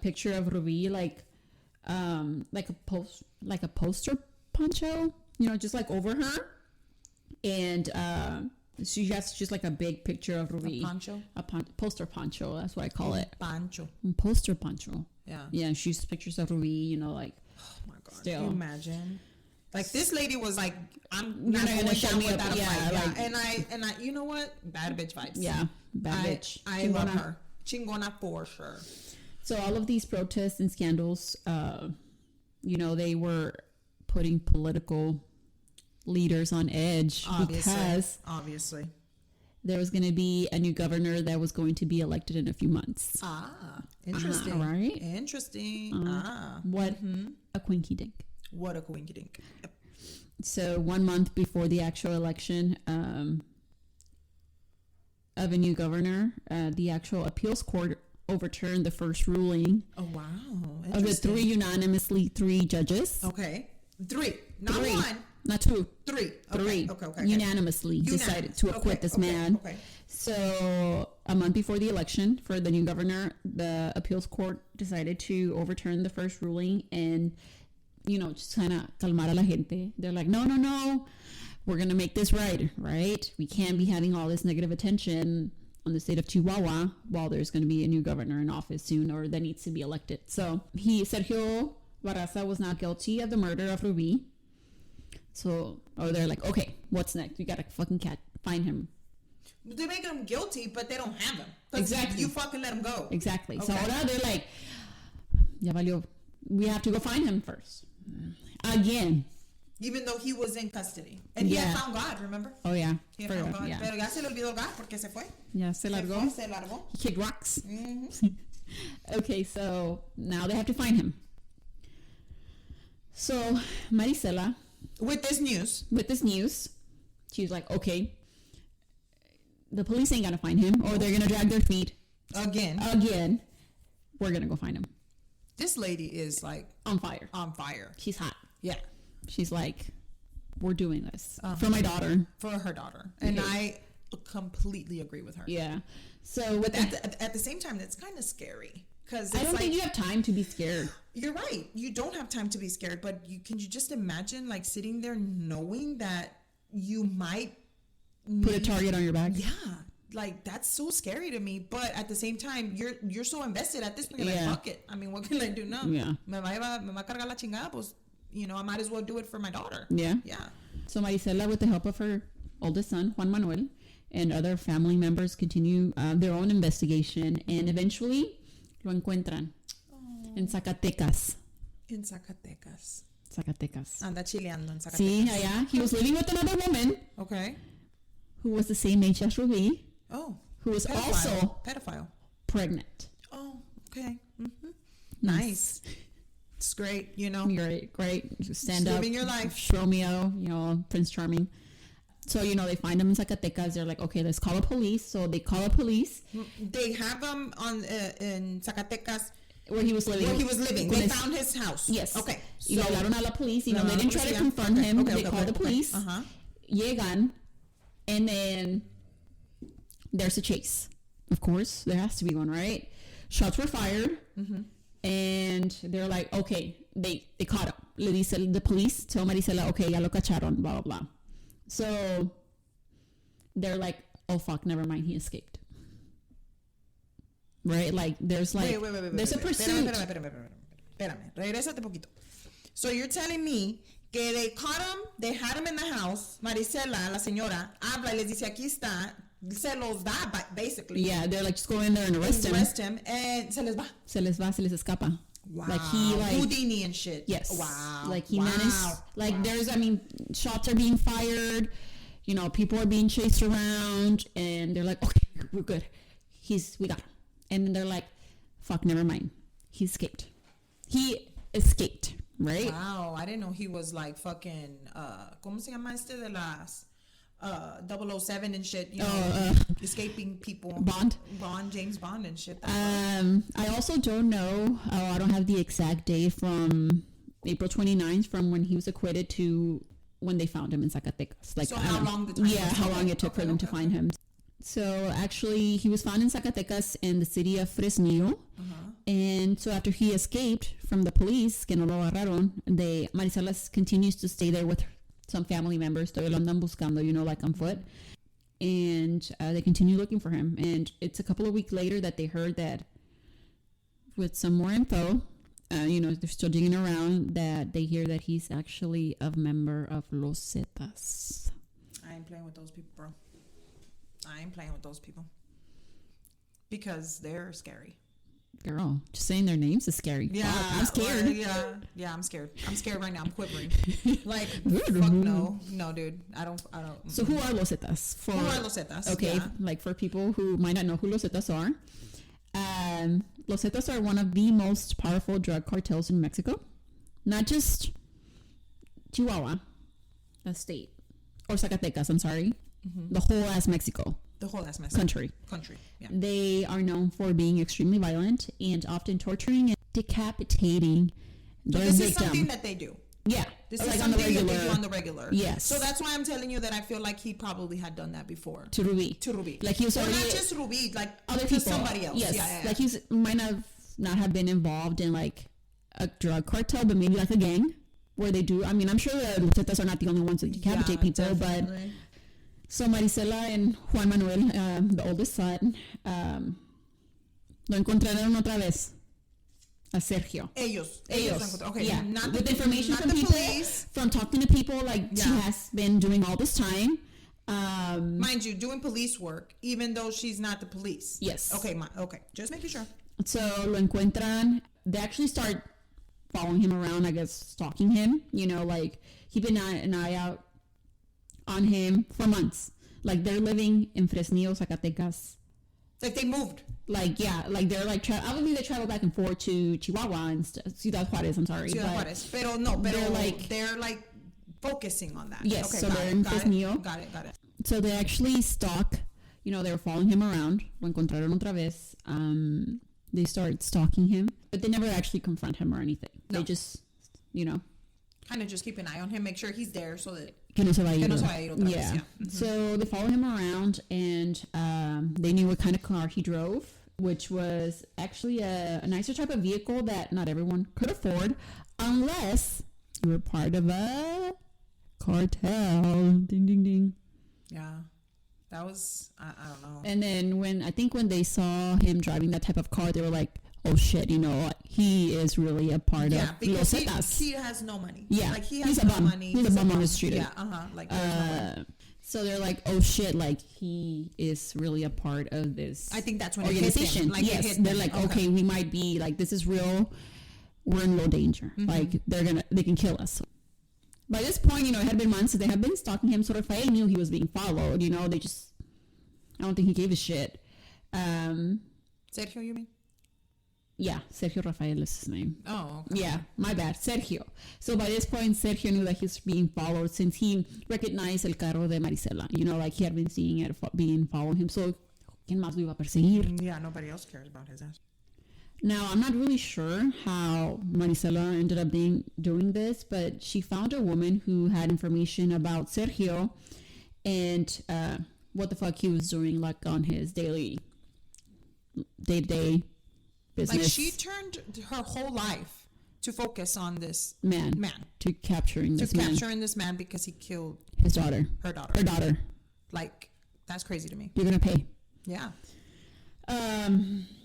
picture of Ruby, like a poster poncho, you know, just like over her. And she has just like a big picture of Ruby. A poncho? Poster poncho, that's what I call it. Poncho. Poster poncho. Yeah. Yeah, she's pictures of Ruby, you know, like. Oh my God. Still. Can you imagine? Like, this lady was like, I'm not going gonna down shut me without up. a Yeah, fight. like, and I, you know what? Bad bitch vibes. Yeah, bad bitch. I love her. Chingona for sure. So all of these protests and scandals, you know, they were putting political leaders on edge because obviously there was going to be a new governor that was going to be elected in a few months. Interesting. Right? Interesting. What a quinky dink. What a quinky dink. Yep. So 1 month before the actual election of a new governor, the actual appeals court overturned the first ruling. Oh, wow. Of the three judges. Okay. Three. Not one. Not two. Three. Three. Okay. Unanimously decided to acquit this man. Okay. So a month before the election for the new governor, the appeals court decided to overturn the first ruling and, you know, just kind of calmar a la gente. They're like, no, we're going to make this right? We can't be having all this negative attention on the state of Chihuahua while there's going to be a new governor in office soon or that needs to be elected. So Sergio Barraza was not guilty of the murder of Ruby. So, they're like, okay, what's next? We got to fucking find him. They make him guilty, but they don't have him. Exactly. You fucking let him go. Exactly. Okay. So now they're like, ya valió. We have to go find him first. Again. Even though he was in custody. And he had found God, remember? Oh, yeah. He had found God. Pero ya se le olvidó God porque se fue. Ya se largó. Se largó. He kicked rocks. Mm-hmm. Okay, so now they have to find him. So Marisela, with this news, she's like, okay, the police ain't gonna find him, or they're gonna drag their feet again. We're gonna go find him. This lady is like on fire. She's hot. Yeah. She's like, we're doing this for my daughter. For her daughter. And I completely agree with her. Yeah. So with at the same time, that's kind of scary. Because I don't think you have time to be scared. You're right. You don't have time to be scared. But can you just imagine like sitting there knowing that you might put a target on your back? Yeah. Like, that's so scary to me. But at the same time, you're so invested at this point. You're like, fuck it. I mean, what can I do now? Yeah. Me va a cargar la chingada, pues, you know, I might as well do it for my daughter. Yeah. Yeah. So Marisela, with the help of her oldest son, Juan Manuel, and other family members, continue their own investigation. And eventually, lo encuentran en Zacatecas. Anda chileando en Zacatecas. Sí, allá. He was living with another woman. Okay. Who was the same age as Ruby. Oh. Who was also pedophile. Pregnant. Oh, okay. Mm-hmm. Nice. It's great, you know. Great. Stand Just up. living your life. Romeo, Prince Charming. So, they find him in Zacatecas. They're like, okay, let's call the police. So they call the police. They have him in Zacatecas. Where he was living. They found his house. Yes. Okay. So, y hablaron a la police. They didn't try to confront him. They called the police. Uh-huh. Llegan. And then there's a chase. Of course, there has to be one, right? Shots were fired. Mm-hmm. And they're like, okay, they caught him. Le dice the police, tell Marisela, okay, ya lo cacharon, blah, blah, blah. So they're like, oh, fuck, never mind, he escaped. Right? Like, there's like, there's a pursuit. Espérame, regrésate poquito. So you're telling me que they caught him, they had him in the house, Marisela, la señora, habla y les dice, aquí está, se los da, basically. Yeah, they're like, just go in there and arrest him. And se les va. Se les escapa. Wow. Like he Houdini and shit. Yes. Wow. Like he managed. Like there's, shots are being fired. People are being chased around, and they're like, okay, we're good. We got him. And then they're like, fuck, never mind. He escaped. Right? Wow. I didn't know he was like fucking. ¿Cómo se llama este de las? 007 and shit, escaping people. James Bond and shit. I also don't know. I don't have the exact date from April 29th from when he was acquitted to when they found him in Zacatecas. Like, so how long the time? Yeah, how long it took for them to find him. So actually, he was found in Zacatecas in the city of Fresnillo. Uh-huh. And so after he escaped from the police, que no lo agarraron, Marisela continues to stay there with some family members. Todavía lo andan buscando, like on foot. And they continue looking for him. And it's a couple of weeks later that they heard that with some more info, they're still digging around, that they hear that he's actually a member of Los Zetas. I ain't playing with those people, bro. I ain't playing with those people. Because they're scary. Girl, just saying their names is scary. Yeah, I'm scared. Yeah, I'm scared. I'm scared right now. I'm quivering. Like, fuck no, dude. I don't. So who are Los Zetas? Who are Los Zetas? Okay, yeah. Like for people who might not know who Los Zetas are, Los Zetas are one of the most powerful drug cartels in Mexico. Not just Chihuahua, a state, or Zacatecas. I'm sorry, the whole ass Mexico. The whole ass Mexico. Country. Yeah. They are known for being extremely violent and often torturing and decapitating their this victim. Is something that they do. Yeah. This is something that they do on the regular. Yes. So that's why I'm telling you that I feel like he probably had done that before. To Ruby. Like he was already... not just Ruby, like other to people. Somebody else. Yes. Yeah. Like he might not have been involved in like a drug cartel, but maybe like a gang where they do... I'm sure the Zetas are not the only ones that decapitate people, definitely. But... So Marisela and Juan Manuel, the oldest son, lo encontraron otra vez a Sergio. Ellos. Okay. Yeah. Not with information not from the people, police. from talking to people, like she has been doing all this time. Mind you, doing police work, even though she's not the police. Yes. Okay. Okay. Just making sure. So lo encuentran. They actually start following him around, I guess, stalking him. Like keeping an eye out on him for months. Like they're living in Fresnillo, Zacatecas. Like they moved. Like they're like I believe they travel back and forth to Chihuahua and Ciudad Juarez. I'm sorry, Ciudad Juarez. Pero they're like focusing on that. Yes, okay, so they're in Fresnillo. Got it. So they actually stalk. They were following him around. Lo encontraron otra vez. They start stalking him, but they never actually confront him or anything. No. They just, kind of just keep an eye on him, make sure he's there so that que no se va a ir. Otra vez, yeah. Mm-hmm. So they follow him around, and they knew what kind of car he drove, which was actually a nicer type of vehicle that not everyone could afford unless you were part of a cartel. Ding, ding, ding. Yeah. That was, I don't know. And then when they saw him driving that type of car, they were like, oh shit, he is really a part of Los Zetas. He has no money. Yeah. Like he has no bum. Money. He's a bum on the street. Yeah, Like, so they're like, oh shit, like he is really a part of this. I think that's when organization. It hit them. Like, yes, they're like, okay, we might be like, this is real. We're in low danger. Mm-hmm. Like they can kill us. By this point, it had been months. So they have been stalking him. Sort of, Frayre knew he was being followed. They just, I don't think he gave a shit. Sergio, you mean? Yeah, Sergio Rafael is his name. Oh, okay. Yeah, my bad. Sergio. So by this point, Sergio knew that he's being followed since he recognized el carro de Marisela. You know, like he had been seeing it being following him. So, ¿quién más lo iba a perseguir? Yeah, nobody else cares about his ass. Now, I'm not really sure how Marisela ended up doing this, but she found a woman who had information about Sergio and what the fuck he was doing, like on his day-to-day business. Like she turned her whole life to focus on this man. To capturing this man because he killed his daughter. Her daughter. Like, that's crazy to me. You're gonna pay. Yeah.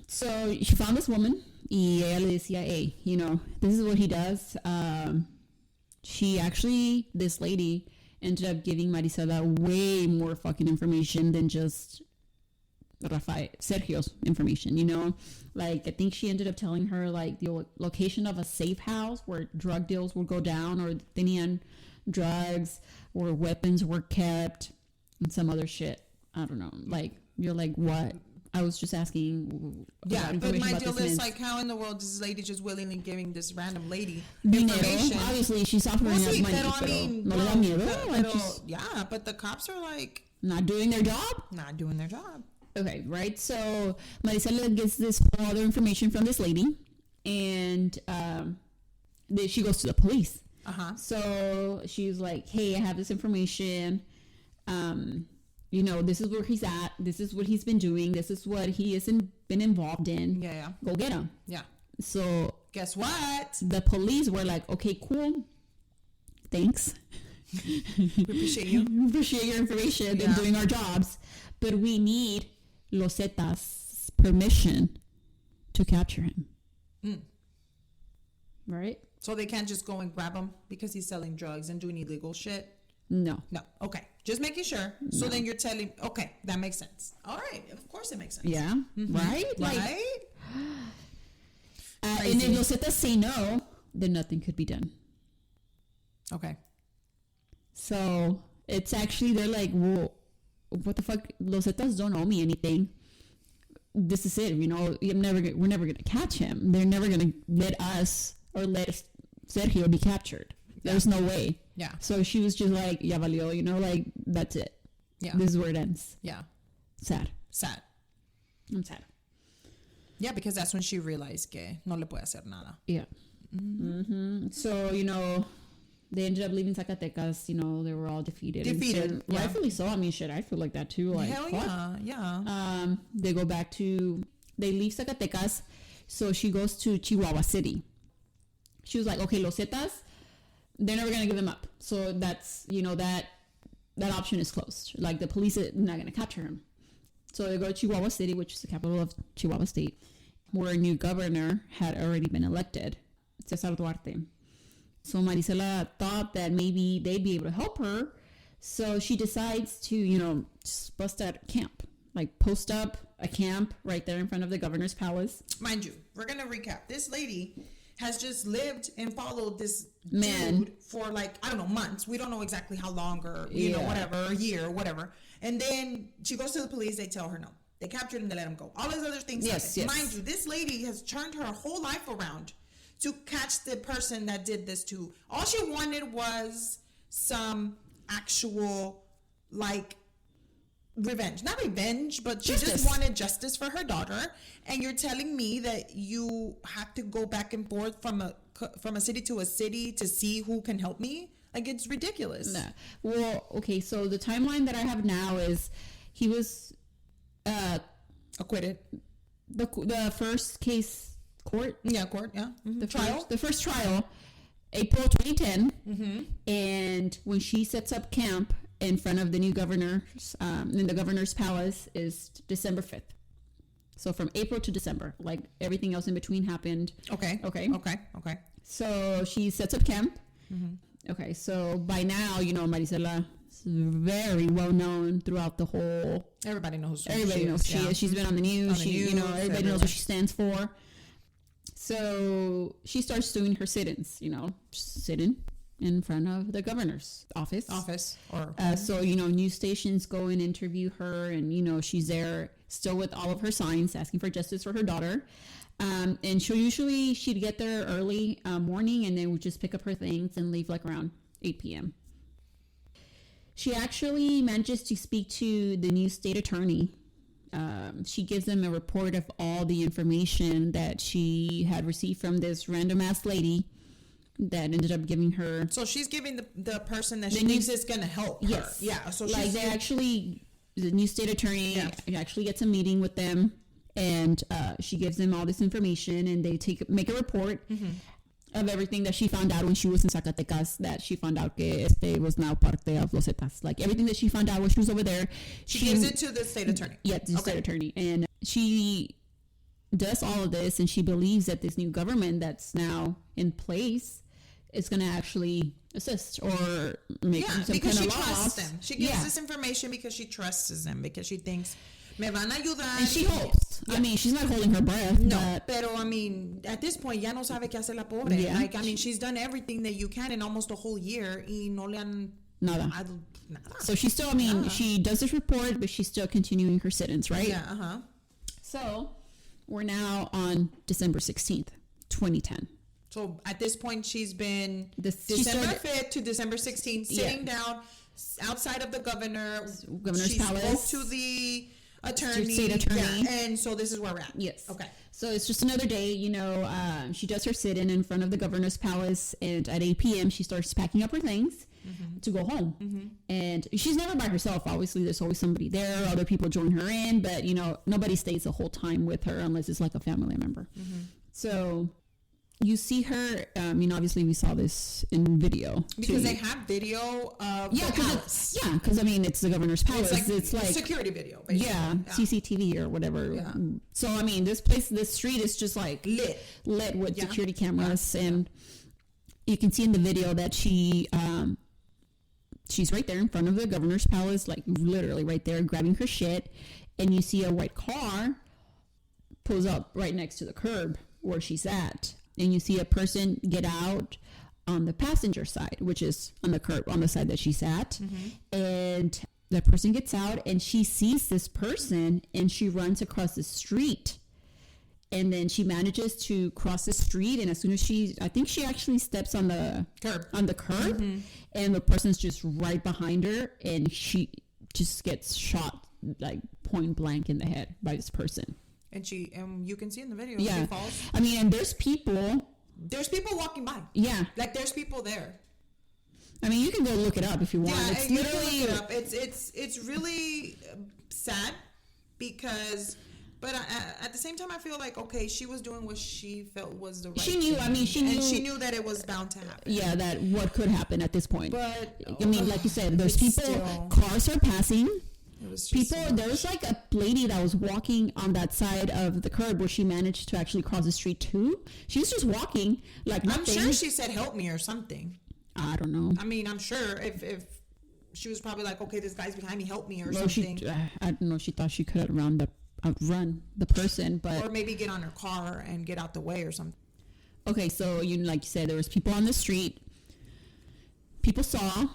So she found this woman y ella le decía, hey, you know, this is what he does. This lady ended up giving Marisela way more fucking information than just Sergio's information, you know? Like, I think she ended up telling her, like, the location of a safe house where drug deals would go down, or tenían drugs, or weapons were kept, and some other shit. I don't know. Like, you're like, what? I was just asking. Yeah, but my deal is, like, how in the world is this lady just willingly giving this random lady information? Obviously, she's offering us money, pero, I mean, no le da miedo. Yeah, but the cops are, like... Not doing their job? Not doing their job. Okay, right? So, Marisela gets this other information from this lady, and she goes to the police. Uh-huh. So, she's like, hey, I have this information. You know, this is where he's at. This is what he's been doing. This is what he has been involved in. Yeah. Go get him. Yeah. So, guess what? The police were like, okay, cool. Thanks. We appreciate you. We appreciate your information and doing our jobs. But we need Los Zetas' permission to capture him. Right? So they can't just go and grab him because he's selling drugs and doing illegal shit? No. Okay. Just making sure. So then you're telling, okay, that makes sense. All right. Of course it makes sense. Yeah. Mm-hmm. Right? Right? And if Los Zetas say no, then nothing could be done. Okay. So it's actually, they're like, well, what the fuck? Los Zetas don't owe me anything. This is it. You know, we're never going to catch him. They're never going to let us or let Sergio be captured. There's no way. Yeah. So she was just like, ya valió, you know, like, that's it. Yeah. This is where it ends. Yeah. Sad. I'm sad. Yeah, because that's when she realized que no le puede hacer nada. Yeah. Mm-hmm. So, you know, they ended up leaving Zacatecas. You know, they were all defeated. Yeah. Rightfully so. I mean, shit, I feel like that too. Like, hell yeah. They go back to, they leave Zacatecas. So she goes to Chihuahua City. She was like, okay, Los Zetas, they're never going to give them up. So that's, you know, that option is closed. Like, the police are not going to capture him. So they go to Chihuahua City, which is the capital of Chihuahua State, where a new governor had already been elected, Cesar Duarte. So Marisela thought that maybe they'd be able to help her. So she decides to, you know, just bust out a camp. Like, post up a camp right there in front of the governor's palace. Mind you, we're going to recap. This lady has just lived and followed this man dude for, like, I don't know, months. We don't know exactly how long, or, you know, whatever, a year or whatever. And then she goes to the police. They tell her no. They captured him. They let him go. All those other things happen. Mind you, this lady has turned her whole life around to catch the person that did this to. All she wanted was some actual, like, revenge. Not revenge, but she just wanted justice for her daughter. And you're telling me that you have to go back and forth from a city to a city to see who can help me? Like, it's ridiculous. Nah. Well, okay, so the timeline that I have now is he was acquitted. The first case court? Yeah, court, yeah. Mm-hmm. The first trial, April 2010. Mm-hmm. And when she sets up camp in front of the new governor, in the governor's palace, is December 5th. So from April to December, like, everything else in between happened. Okay. So she sets up camp. Mm-hmm. Okay, so by now, you know, Marisela is very well known throughout the who Everybody knows who she is. She's been on the news. You know, everybody knows what she stands for. So she starts doing her sit-ins, you know, sitting in front of the governor's office. Or so, you know, news stations go and interview her, and, you know, she's there still with all of her signs, asking for justice for her daughter. And she'd get there early morning, and then would just pick up her things and leave like around 8 p.m. She actually manages to speak to the new state attorney. She gives them a report of all the information that she had received from this random ass lady that ended up giving her. So she's giving the person that she thinks is going to help her. Yeah. So like the new state attorney actually gets a meeting with them, and she gives them all this information, and they make a report of everything that she found out when she was in Zacatecas, that she found out que was now parte of Los Zetas. Like everything that she found out when she was over there. She gives it to the state attorney. Yeah, the state attorney. And she does all of this, and she believes that this new government that's now in place is going to actually assist or make some because kind she of trusts laws. them. She gives this information because she trusts them, because she thinks me van a ayudar. And she hopes. I mean, she's not holding her breath. No, pero I mean, at this point, ya no sabe qué hacer la pobre. Yeah. Like, I mean, she's done everything that you can in almost a whole year, y no le han Nada. nada. So she's still, I mean, she does this report, but she's still continuing her sit-ins, right? Yeah, So we're now on December 16th, 2010. So at this point, she's been She December started- 5th to December 16th sitting down outside of the governor's palace. Spoke to the attorney. State attorney. Yeah, and so this is where we're at. Yes. Okay. So it's just another day, she does her sit-in in front of the governor's palace, and at 8 p.m. she starts packing up her things to go home. And she's never by herself. Obviously, there's always somebody there. Other people join her in, but, nobody stays the whole time with her unless it's like a family member. So you see her, obviously we saw this in video. Because they have video of the palace. Because, it's the governor's palace. It's like security video, basically. Yeah, CCTV or whatever. Yeah. So, this street is just like lit with security cameras. And you can see in the video that she's right there in front of the governor's palace, like literally right there, grabbing her shit. And you see a white car pulls up right next to the curb where she's at. And you see a person get out on the passenger side, which is on the curb, on the side that she's at. And that person gets out, and she sees this person, and she runs across the street. And then she manages to cross the street, and as soon as I think she actually steps on the curb. And the person's just right behind her, and she just gets shot like point blank in the head by this person. And you can see in the video, yeah. she falls. And there's people walking by. Yeah. Like there's people there. You can go look it up if you want. Yeah, it's you literally, can look it up. It's really sad because, but at the same time, I feel like, okay, she was doing what she felt was the right thing. She knew that it was bound to happen. Yeah, that what could happen at this point. But, like you said, there's people, cars are passing. There was like a lady that was walking on that side of the curb where she managed to actually cross the street too. She was just walking like nothing. I'm sure she said help me or something. I don't know. I'm sure if she was probably like, okay, this guy's behind me, help me or something. I don't know. She thought she could outrun the person, but or maybe get on her car and get out the way or something. Okay, so like you said, there was people on the street. People saw.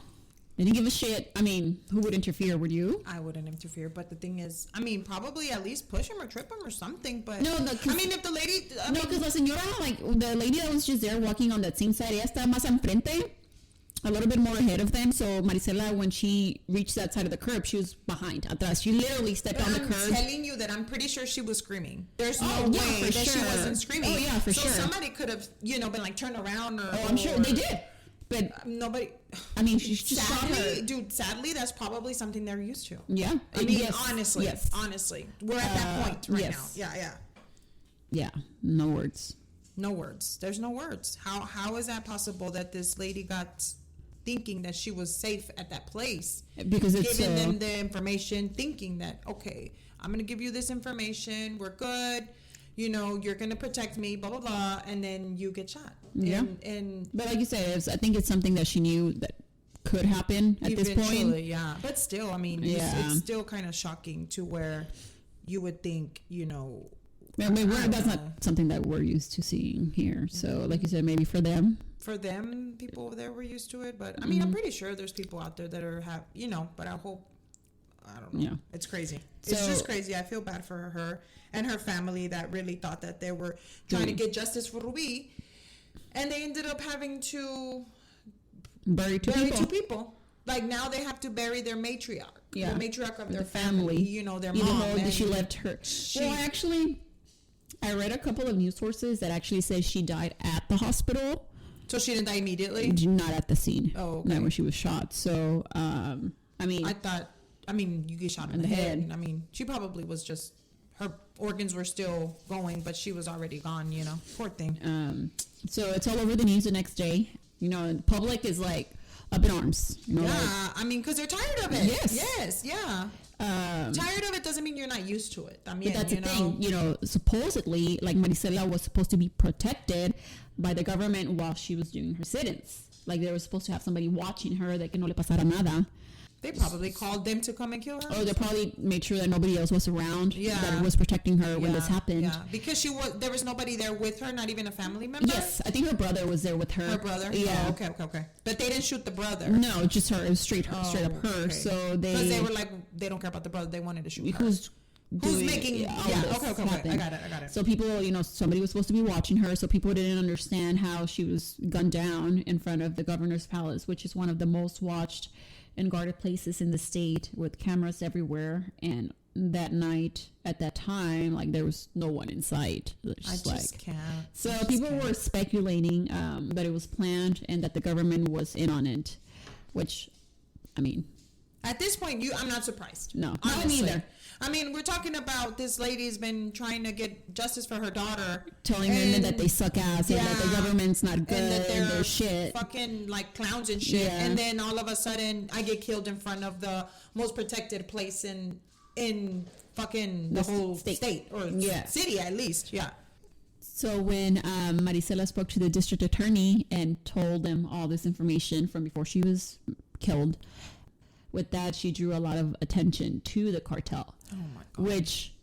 They didn't give a shit. Who would interfere? Would you? I wouldn't interfere, but the thing is, probably at least push him or trip him or something. But no, if the lady, because la señora, like the lady that was just there walking on that same side, ella estaba más enfrente, a little bit more ahead of them. So Marisela, when she reached that side of the curb, she was behind, atrás. She literally stepped on the curb. I'm telling you that I'm pretty sure she was screaming. There's no way that she wasn't screaming. Oh yeah, for sure. So somebody could have, been like turned around or. Oh, I'm sure they did. But nobody. She's just sadly, dude. Sadly, that's probably something they're used to. Yeah. Honestly, we're at that point right now. Yeah. No words. No words. There's no words. How is that possible that this lady got thinking that she was safe at that place? Because it's giving them the information, thinking that, okay, I'm gonna give you this information. We're good. You're going to protect me, blah, blah, blah, and then you get shot. Yeah. But like you said, I think it's something that she knew that could happen at this point. Yeah. But still, it's still kind of shocking to where you would think, that's not something that we're used to seeing here. So like you said, maybe for them, people over there were used to it. But I'm pretty sure there's people out there that but I hope I don't know. Yeah. It's crazy. It's just crazy. I feel bad for her and her family that really thought that they were trying to get justice for Ruby, and they ended up having to bury two people. Like, now they have to bury their matriarch. Yeah. The matriarch of their family. You know, their Even mom. though she left her. Well, actually, I read a couple of news sources that actually says she died at the hospital. So she didn't die immediately? Not at the scene. Oh, okay. Not when she was shot. So, I mean... you get shot in the head. I mean, she probably was just... Her organs were still going, but she was already gone, you know? Poor thing. So it's all over the news the next day. You know, the public is like up in arms. You know, yeah, I mean, because they're tired of it. Yes, yeah. Tired of it doesn't mean you're not used to it. I mean, but that's the thing. You know, supposedly, like, Marisela was supposed to be protected by the government while she was doing her sit-ins. Like, they were supposed to have somebody watching her that que no le pasara nada. They probably called them to come and kill her. Oh, they probably made sure that nobody else was around. Yeah. That was protecting her when this happened. Yeah, because there was nobody there with her, not even a family member. Yes, I think her brother was there with her. Her brother. Yeah. Oh, okay. But they didn't shoot the brother. No, just her. It was straight up her. Okay. So because they were like, they don't care about the brother. They wanted to shoot her. Who's making? Okay. I got it. So people, you know, somebody was supposed to be watching her. So people didn't understand how she was gunned down in front of the governor's palace, which is one of the most watched and guarded places in the state, with cameras everywhere. And that night, at that time, like, there was no one in sight. I just can't. So people were speculating that it was planned and that the government was in on it, which, I mean, at this point, I'm not surprised. No, honestly. not either. I mean, we're talking about this lady's been trying to get justice for her daughter, telling women that they suck ass and that the government's not good and that they're shit, fucking like clowns and shit. Yeah. And then all of a sudden, I get killed in front of the most protected place in fucking the whole state or city, at least. Yeah. So when Marisela spoke to the district attorney and told them all this information from before she was killed, with that, she drew a lot of attention to the cartel. Oh my God. Which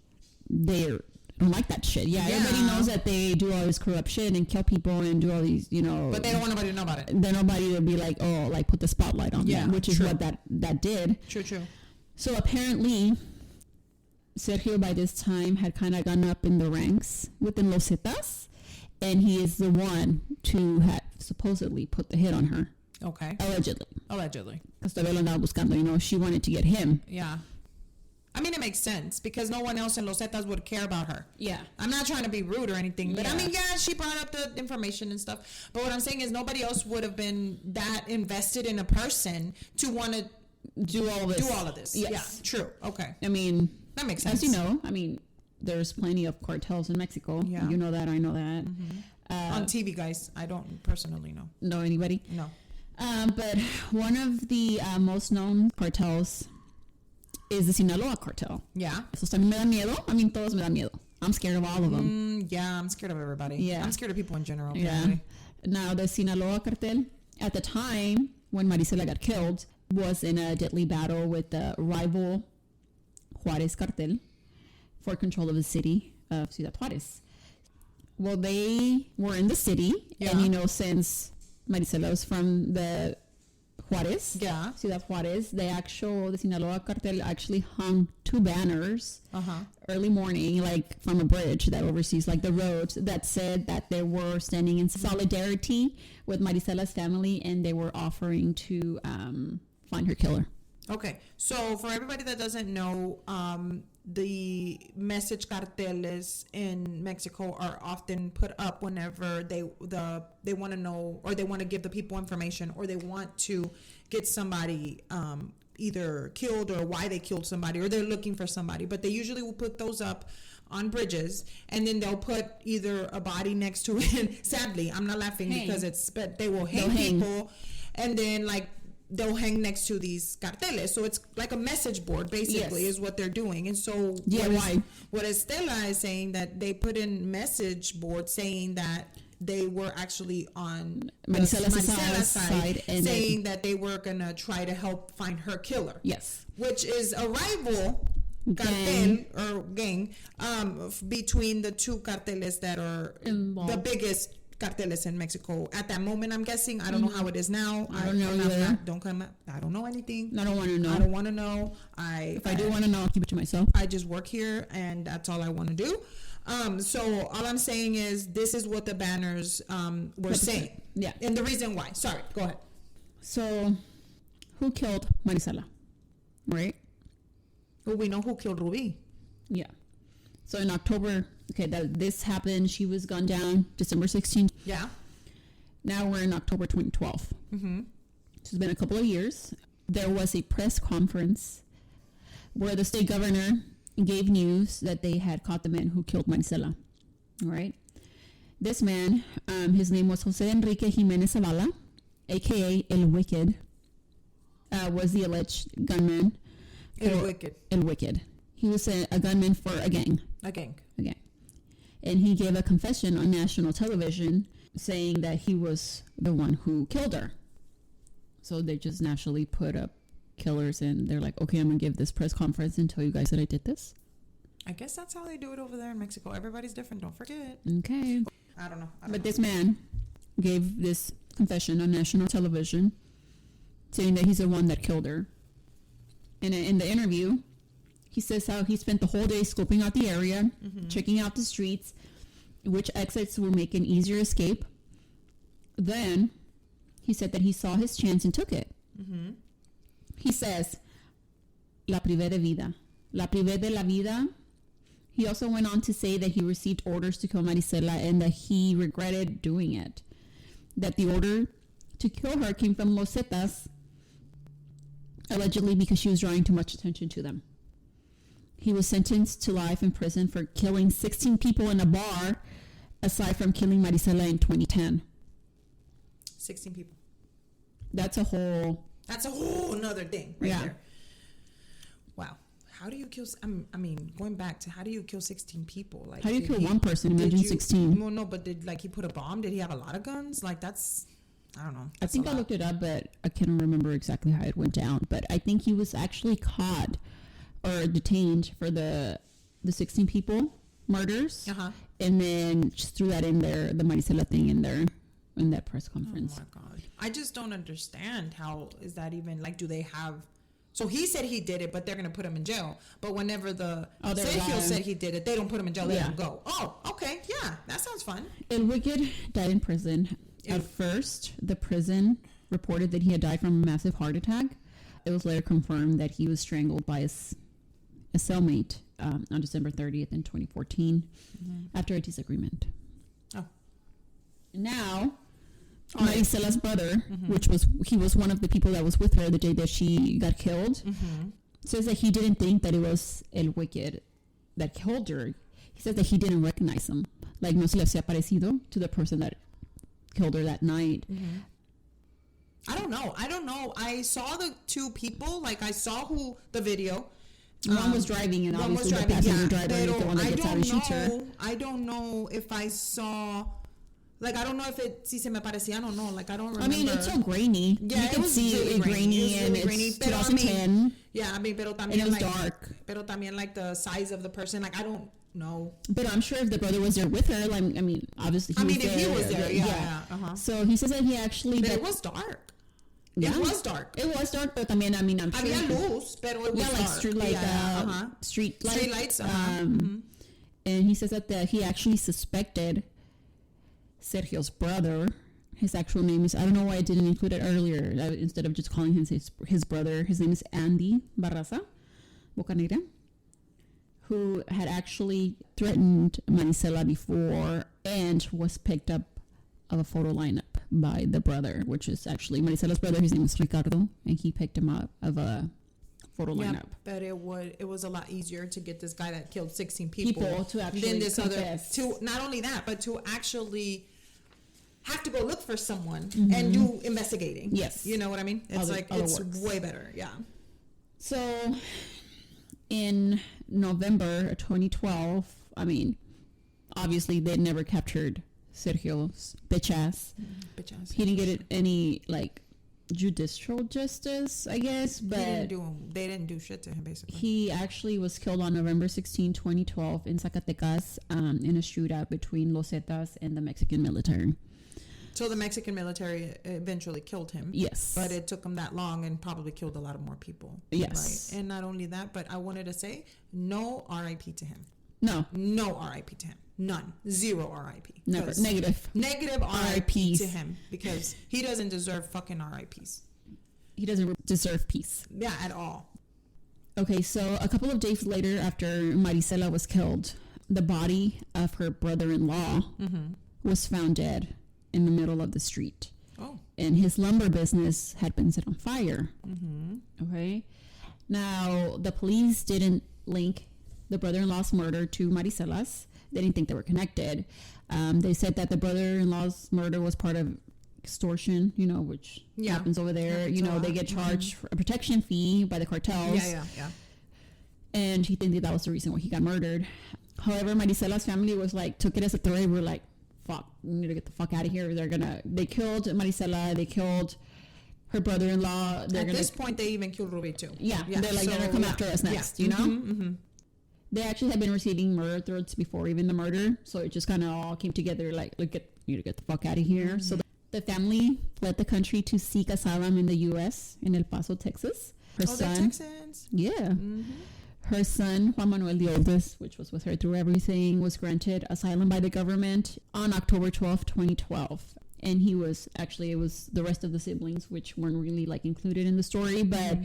they don't like that shit. Yeah, everybody knows that they do all this corruption and kill people and do all these, you know. But they don't want nobody to know about it. Then nobody would be like, oh, like, put the spotlight on them, which is what that did. True. So apparently, Sergio by this time had kind of gone up in the ranks within Los Zetas, and he is the one to have supposedly put the hit on her. Okay. Allegedly. Because todavía lo andaba buscando, you know, she wanted to get him. Yeah. I mean, it makes sense because no one else in Los Zetas would care about her. Yeah. I'm not trying to be rude or anything, but I mean, she brought up the information and stuff. But what I'm saying is nobody else would have been that invested in a person to want to do all of this. Yes. Yeah. True. Okay. I mean, that makes sense. As you know, I mean, there's plenty of cartels in Mexico. Yeah. You know that. I know that. Mm-hmm. On TV, guys. I don't personally know. Know anybody? No. But one of the most known cartels is the Sinaloa cartel. Yeah. Esos también me dan miedo. I mean, todos me dan miedo. I'm scared of all of them. Yeah, I'm scared of everybody. Yeah. I'm scared of people in general. Yeah. Now, the Sinaloa cartel, at the time when Marisela got killed, was in a deadly battle with the rival Juarez cartel for control of the city of Ciudad Juarez. Well, they were in the city, and, you know, since Marisela was from the Juarez, Ciudad Juarez, the Sinaloa cartel actually hung two banners early morning, like from a bridge that oversees like the roads, that said that they were standing in solidarity with Marisela's family, and they were offering to find her killer. Okay, so for everybody that doesn't know, the message carteles in Mexico are often put up whenever they want to know, or they want to give the people information, or they want to get somebody either killed or why they killed somebody, or they're looking for somebody. But they usually will put those up on bridges, and then they'll put either a body next to it. Sadly, I'm not laughing because but they will hang people, and then like they'll hang next to these carteles. So it's like a message board, basically, is what they're doing. And so what Estela is saying, that they put in message board saying that they were actually on Marisela's side and saying that they were going to try to help find her killer. Yes. Which is a rival cartel or gang between the two carteles that are involved. The biggest carteles in Mexico at that moment. I'm guessing. I don't know how it is now. I don't know either. Don't come. I don't know anything. I don't want to know. I don't want to know. If I do want to know, I'll keep it to myself. I just work here, and that's all I want to do. So all I'm saying is this is what the banners were saying. Yeah. And the reason why. Sorry. Go ahead. So, who killed Marisela? Right? Well, we know who killed Ruby. Yeah. So in October, this happened. She was gunned down December 16th. Yeah. Now we're in October 2012. Mm-hmm. It's been a couple of years. There was a press conference where the state governor gave news that they had caught the man who killed Marisela. All right. This man, his name was Jose Enrique Jimenez Zavala, a.k.a. El Wicked, was the alleged gunman. El Wicked. El Wicked. He was a gunman for a gang. A gang. Okay. And he gave a confession on national television saying that he was the one who killed her. So they just naturally put up killers and they're like, okay, I'm going to give this press conference and tell you guys that I did this. I guess that's how they do it over there in Mexico. Everybody's different. Don't forget. Okay. I don't know. But this man gave this confession on national television saying that he's the one that killed her. And in the interview, he says how he spent the whole day scoping out the area, checking out the streets, which exits will make an easier escape. Then he said that he saw his chance and took it. Mm-hmm. He says, la privé de vida. La privé de la vida. He also went on to say that he received orders to kill Marisela and that he regretted doing it. That the order to kill her came from Los Zetas, allegedly because she was drawing too much attention to them. He was sentenced to life in prison for killing 16 people in a bar, aside from killing Marisela in 2010. 16 people. That's a whole nother thing right Yeah. there. Wow. How do you kill? I mean, going back to how do you kill 16 people? Like, How do you did kill he- one person? did Imagine you- 16. Well, no, but did he put a bomb? Did he have a lot of guns? Like that's, I don't know. I That's think a I lot. looked it up, but I can't remember exactly how it went down. But I think he was actually caught or detained for the 16 people murders, Uh-huh. and then just threw that in there, the Marisela thing in there, in that press Oh conference. my god! I just don't understand how is that even like? Do they have? So he said he did it, but they're gonna put him in jail. But whenever the they're Sergio lying. said he did it, they don't put him in jail. They Yeah. let him go. Oh, okay, yeah, that sounds fun. El Wicked died in prison. At first, the prison reported that he had died from a massive heart attack. It was later confirmed that he was strangled by a cellmate on December 30th in 2014 after a disagreement. Oh. Now, Maricela's brother, he was one of the people that was with her the day that she got killed, says that he didn't think that it was El Wicked that killed her. He says that he didn't recognize him. Like, no se le había parecido to the person that killed her that night. I don't know. I saw the two people. Like I saw who the video. One was driving, and One was obviously the driving. passenger Yeah, driver is the one that I gets out and don't shoots her. know. I don't know if I saw. Like I don't know if it. Si se me parecía, I don't know. Like I don't remember. I mean, it's so grainy. Yeah, you it can was see really it grainy. grainy, It was and really grainy, it's pero I 2010. Yeah, I mean, pero también And it was like, dark. Pero también like the size of the person. Like I don't know. But I'm sure if the brother was there with her, like, I mean, obviously If he was there, yeah. Uh-huh. So he says that he actually. But it was dark. Yeah. It was dark. It was dark, but I mean, I'm sure. Había luz, pero it was Yeah, like dark. street, like uh-huh. street lights. Street lights. And he says that he actually suspected Sergio's brother. His actual name is, I don't know why I didn't include it earlier. Instead of just calling him his brother, his name is Andy Barraza Bocanegra, who had actually threatened Marisela before and was picked up of a photo lineup by the brother, which is actually Maricela's brother. His name is Ricardo, and he picked him up of a photo lineup. But it was a lot easier to get this guy that killed 16 people to actually than this confess. other. To not only that, but to actually have to go look for someone and do investigating. Yes. You know what I mean? It's it's works. way better. Yeah. So in November 2012, I mean, obviously they never captured Sergio's bitch ass. Bitch ass. He didn't get any like judicial justice, I guess, but They didn't do shit to him basically. he actually was killed on November 16, 2012 in Zacatecas in a shootout between Los Zetas and the Mexican military. So the Mexican military eventually killed him. Yes. But it took him that long and probably killed a lot of more people. Yes. Right? And not only that, but I wanted to say no RIP to him. No. No RIP to him. None. Zero RIP. Never. Negative. Negative RIP RIPs to him because he doesn't deserve fucking RIPs. He doesn't deserve peace. Yeah, at all. Okay, so a couple of days later after Marisela was killed, the body of her brother-in-law was found dead in the middle of the street. Oh. And his lumber business had been set on fire. Okay. Now, the police didn't link the brother-in-law's murder to Marisela's. They didn't think they were connected. They said that the brother-in-law's murder was part of extortion, which happens over there. They get charged for a protection fee by the cartels. Yeah. And he think that was the reason why he got murdered. However, Marisela's family took it as a threat. We're like, fuck, we need to get the fuck out of here. They killed Marisela. They killed her brother-in-law. At this point, they even killed Ruby too. Yeah. They're like, they're going to come after us next, They actually had been receiving murder threats before even the murder. So it just kind of all came together like, look, you need to get the fuck out of here. So the family fled the country to seek asylum in the U.S. in El Paso, Texas. Her son, they're Texans? Yeah. Her son, Juan Manuel, the oldest, which was with her through everything, was granted asylum by the government on October 12, 2012. And it was the rest of the siblings, which weren't really included in the story, but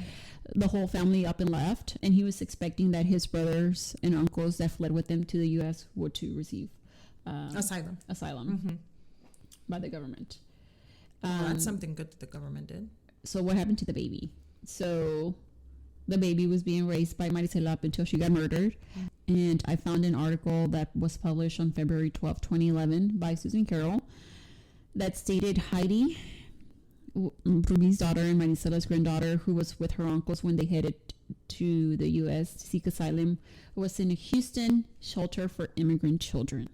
the whole family up and left. And he was expecting that his brothers and uncles that fled with him to the U.S. would to receive asylum by the government. That's something good that the government did. So what happened to the baby? So the baby was being raised by Marisela up until she got murdered. And I found an article that was published on February 12, 2011 by Susan Carroll that stated Heidi, Ruby's daughter and Marisela's granddaughter, who was with her uncles when they headed to the U.S. to seek asylum, was in a Houston shelter for immigrant children.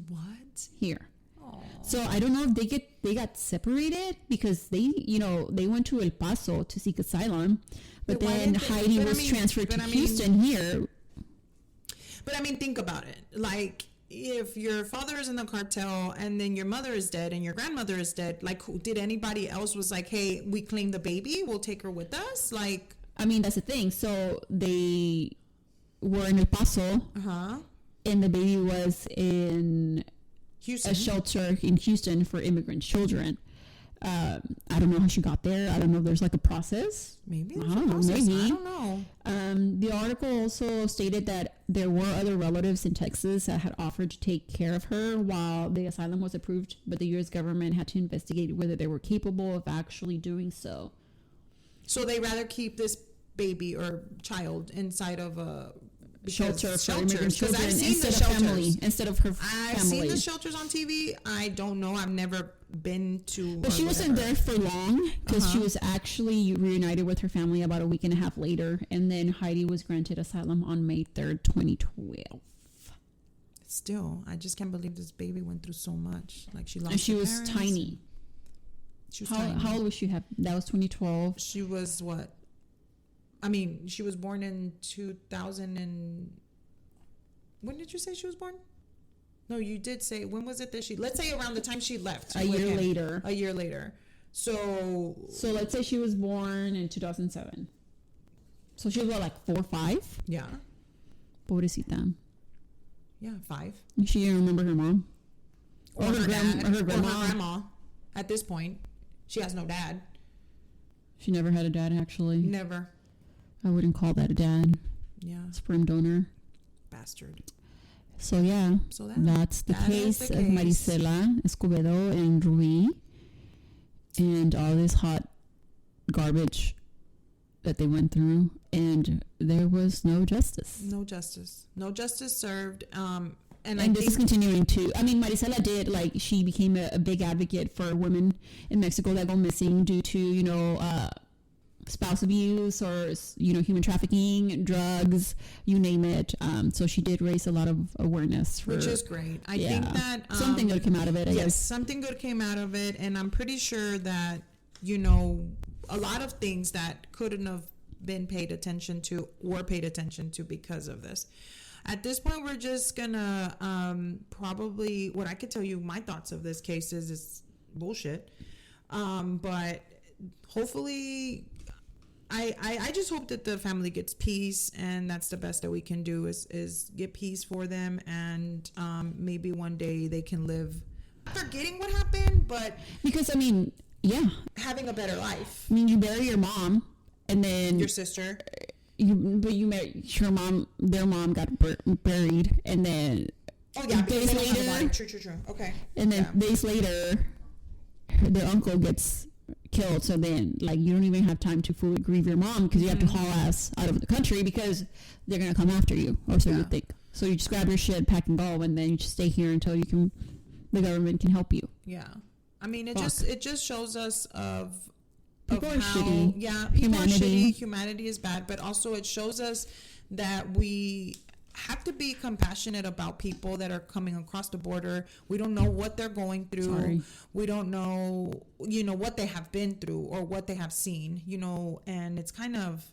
What? Here. So I don't know if they got separated because they went to El Paso to seek asylum, but then Heidi was transferred to Houston here. But I mean, think about it. Like, if your father is in the cartel and then your mother is dead and your grandmother is dead, did anybody else was like, hey, we claim the baby, we'll take her with us? I mean, that's the thing. So they were in El Paso, and the baby was in Houston. A shelter in Houston for immigrant children. I don't know how she got there. I don't know if there's a process. Maybe. I don't know. Maybe. I don't know. The article also stated that there were other relatives in Texas that had offered to take care of her while the asylum was approved, but the U.S. government had to investigate whether they were capable of actually doing so. So they rather keep this baby or child inside of a shelter for immigrant children instead of family, instead of her family. I've seen the shelters on TV. I don't know. I've never been to. But she wasn't there for long because she was actually reunited with her family about a week and a half later, and then Heidi was granted asylum on May 3rd, 2012. Still, I just can't believe this baby went through so much. She lost. And she was parents. tiny. She was tiny. How old was she? That was 2012. She was what? I mean, she was born in 2000 and... When did you say she was born? No, you did say... When was it that she... Let's say around the time she left. A year later. A year later. So let's say she was born in 2007. So she was what, 4 or 5? Yeah. Pobrecita. Yeah, 5. She didn't remember her mom. Or her dad. Or her grandma. At this point. She has no dad. She never had a dad, actually. Never. I wouldn't call that a dad. Yeah. Sperm donor. Bastard. So yeah, that's the case of Maricela Escobedo and Ruby, and all this hot garbage that they went through, and there was no justice. No justice served. And this is continuing to. I mean, Marisela did she became a big advocate for women in Mexico that go missing due to spouse abuse or human trafficking, drugs, you name it. So she did raise a lot of awareness, which is great. I think that something good came out of it. Yes, something good came out of it, and I'm pretty sure that a lot of things that couldn't have been paid attention to were paid attention to because of this. At this point, we're just gonna probably, what I could tell you, my thoughts of this case is bullshit. But hopefully, I just hope that the family gets peace, and that's the best that we can do is get peace for them, and maybe one day they can live forgetting what happened, but because I mean, yeah, having a better life. I mean, you bury your mom, and then Your sister. you marry your mom. Their mom got buried, and then Oh yeah, days because they don't have a body. later, True. Okay. and then Yeah. days later, their uncle gets killed. So then, like, you don't even have time to fully grieve your mom because you have to haul ass out of the country because they're gonna come after you, or so you think. So you just grab your shit, pack and go, and then you just stay here until the government can help you. Yeah, I mean, it Fuck. just shows us of People are how, shitty. yeah, people Humanity. are shitty. Humanity is bad, but also it shows us that we have to be compassionate about people that are coming across the border. We don't know what they're going through. Sorry. We don't know, what they have been through or what they have seen, and it's kind of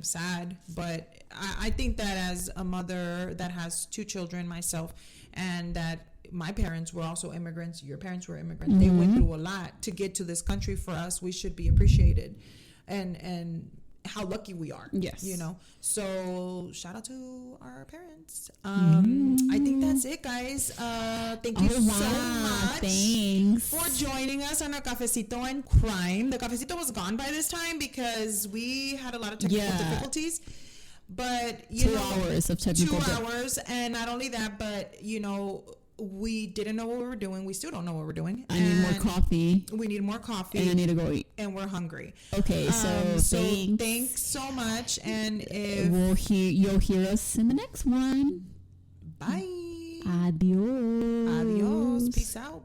sad. But I think that as a mother that has 2 children myself, and that my parents were also immigrants, your parents were immigrants, they went through a lot to get to this country for us. We should be appreciated, and how lucky we are. Yes. So shout out to our parents. I think that's it, guys. Thank you so much Thanks for joining us on our Cafecito and Crime. The Cafecito was gone by this time because we had a lot of technical difficulties. But 2 hours of technical 2 hours, and not only that, but we didn't know what we were doing. We still don't know what we're doing. I need more coffee. We need more coffee. And I need to go eat. And we're hungry. Okay, so thanks so much. And you'll hear us in the next one. Bye. Adios. Adios. Peace out.